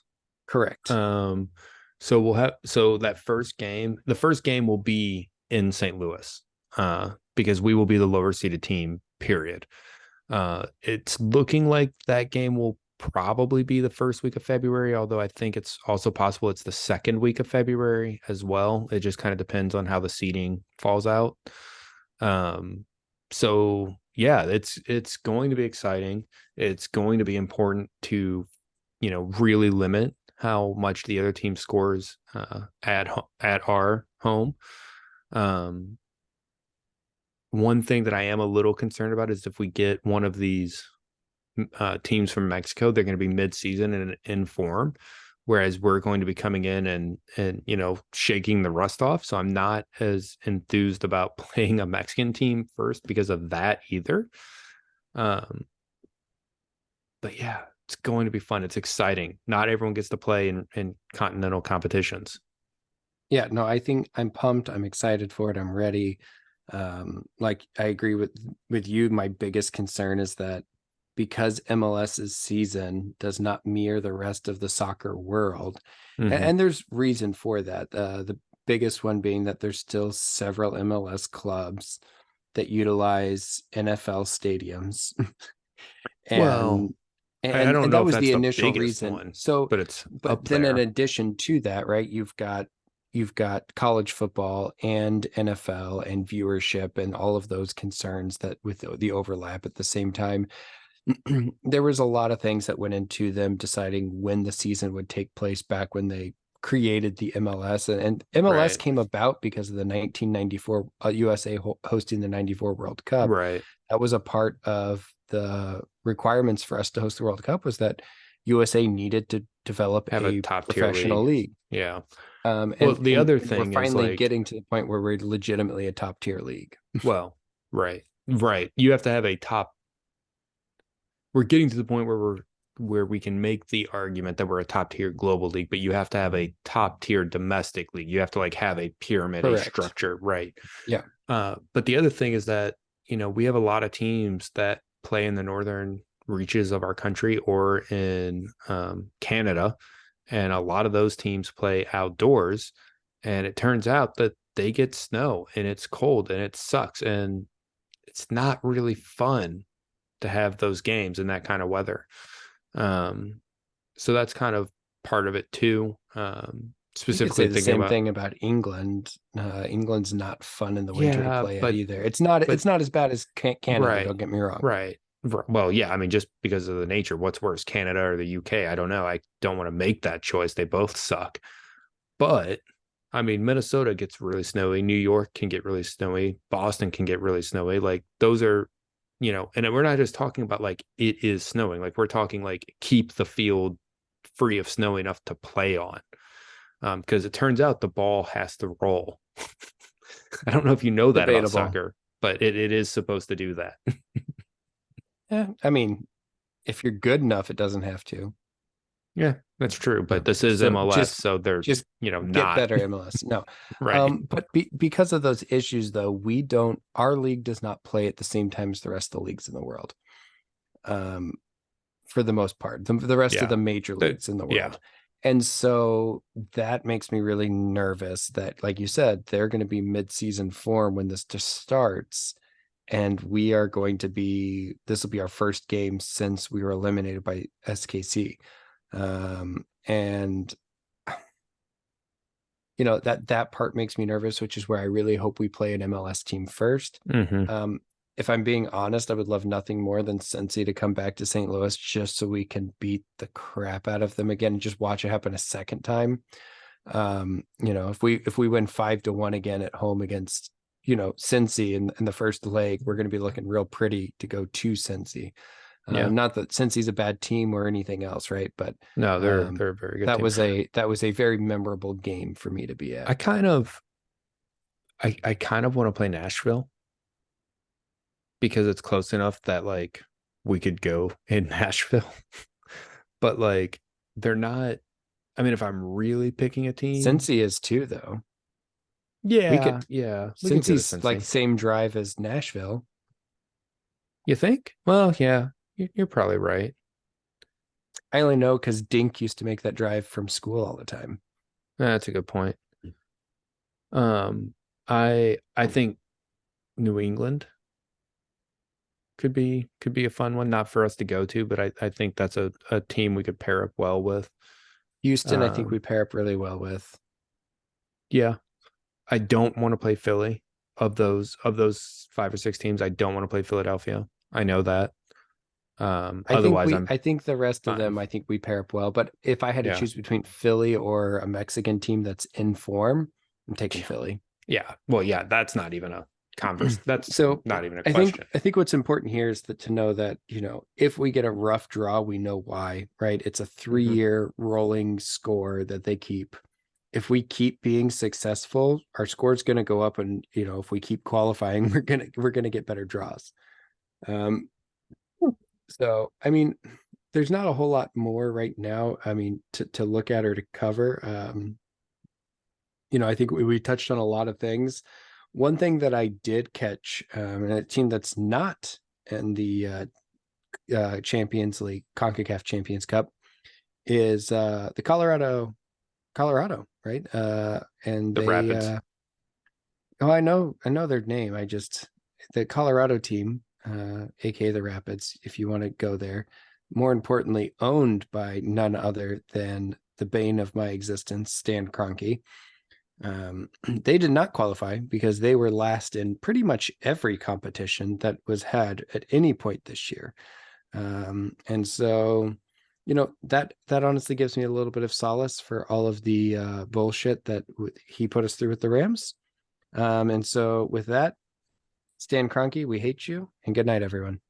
Correct. So the first game will be in St. Louis because we will be the lower seeded team, period. It's looking like that game will probably be the first week of February, although I think it's also possible it's the second week of February as well. It just kind of depends on how the seeding falls out. So yeah, it's going to be exciting. It's going to be important to, really limit how much the other team scores at our home. Um, One thing that I am a little concerned about is if we get one of these teams from Mexico, they're going to be mid-season and in form, whereas we're going to be coming in and shaking the rust off. So I'm not as enthused about playing a Mexican team first because of that either. Um, but yeah, it's going to be fun. It's exciting. Not everyone gets to play in continental competitions. Yeah, no, I think I'm pumped. I'm excited for it. I'm ready. Like I agree with you. My biggest concern is that because MLS's season does not mirror the rest of the soccer world, Mm-hmm. and there's reason for that. The biggest one being that there's still several MLS clubs that utilize NFL stadiums, Well, and I don't and know that if was that's the the initial biggest reason. one, So, but it's but up then in there. addition to that, right, you've got college football and NFL and viewership and all of those concerns that with the overlap at the same time. There was a lot of things that went into them deciding when the season would take place back when they created the MLS, and MLS Right. came about because of the 1994 USA hosting the 94 World Cup. Right. That was a part of the requirements for us to host the World Cup, was that USA needed to develop Have a a top tier professional league. league. Yeah. Um, Well, and, the and other and we're thing is finally like, getting to the point where we're legitimately a top tier league. well, right. Right. You have to have a top. We're getting to the point where we can make the argument that we're a top tier global league, but you have to have a top tier domestic league. You have to like have a pyramid, a Correct. structure, right? Yeah. But the other thing is that, we have a lot of teams that play in the northern reaches of our country or in Canada, and a lot of those teams play outdoors. And it turns out that they get snow and it's cold and it sucks. And it's not really fun to have those games in that kind of weather. Um, so that's kind of part of it too. You could say Specifically the thinking same about, thing about England. England's not fun in the winter to yeah, play at but either. It's not. but It's not as bad as Canada. right, Don't get me wrong. right. Well, yeah, I mean, just because of the nature, what's worse, Canada or the UK? I don't know. I don't want to make that choice. They both suck. But I mean, Minnesota gets really snowy. New York can get really snowy. Boston can get really snowy. Like those are, and we're not just talking about like it is snowing. Like we're talking like keep the field free of snow enough to play on. Because it turns out the ball has to roll. I don't know if you know that about Debatable. soccer, but it is supposed to do that. Yeah. I mean, if you're good enough, it doesn't have to. Yeah, that's true. But this is So MLS, so they're, just get not better MLS. No. right. But because of those issues, though, our league does not play at the same time as the rest of the leagues in the world. Um, for the most part, the rest of Yeah. the major leagues in the Yeah. world. And so that makes me really nervous that, like you said, they're going to be mid-season form when this just starts. And we are going to this will be our first game since we were eliminated by SKC. And that part makes me nervous, which is where I really hope we play an MLS team first. Mm-hmm. If I'm being honest, I would love nothing more than Cincy to come back to St. Louis just so we can beat the crap out of them again and just watch it happen a second time. If we win 5-1 again at home against Cincy in the first leg, we're going to be looking real pretty to go to Cincy. Yeah. Not that Cincy's a bad team or anything else, right? But No, they're a very good that team. was a very memorable game for me to be at. I kind of want to play Nashville because it's close enough that like we could go in Nashville. But like they're not, I mean, if I'm really picking a team, Cincy is too, though. We yeah, could yeah, we could go to Cincy's like Cincy. same drive as Nashville. You think? Well, yeah, you're probably right. I only know because Dink used to make that drive from school all the time. That's a good point. I think New England could be a fun one, not for us to go to, but I think that's a team we could pair up well with. Houston, I think we Um, pair up really well with. yeah, I don't want to play Philly of those 5 or 6 teams, I don't want to play Philadelphia. I know that. Otherwise, I'm I think the rest of fine. them, I think we pair up well. But if I had to Yeah. choose between Philly or a Mexican team that's in form, I'm taking Philly. Yeah. Well, yeah, that's not even a converse. That's So not even a I think question. what's important here is that to know that, if we get a rough draw, we know why, right? It's a 3-year rolling score that they keep. If we keep being successful, our score's going to go up, and if we keep qualifying, we're gonna get better draws. So I mean, there's not a whole lot more right now. I mean, to look at or to cover. I think we touched on a lot of things. One thing that I did catch, and a team that's not in the Champions League, CONCACAF Champions Cup, is the Colorado, right? And The they, Rapids. oh, I know their name. The Colorado team, aka the Rapids, if you want to go there. More importantly, owned by none other than the bane of my existence, Stan Kroenke. They did not qualify because they were last in pretty much every competition that was had at any point this year. And so, that honestly gives me a little bit of solace for all of the bullshit that he put us through with the Rams. And so with that, Stan Kroenke, we hate you, and good night, everyone.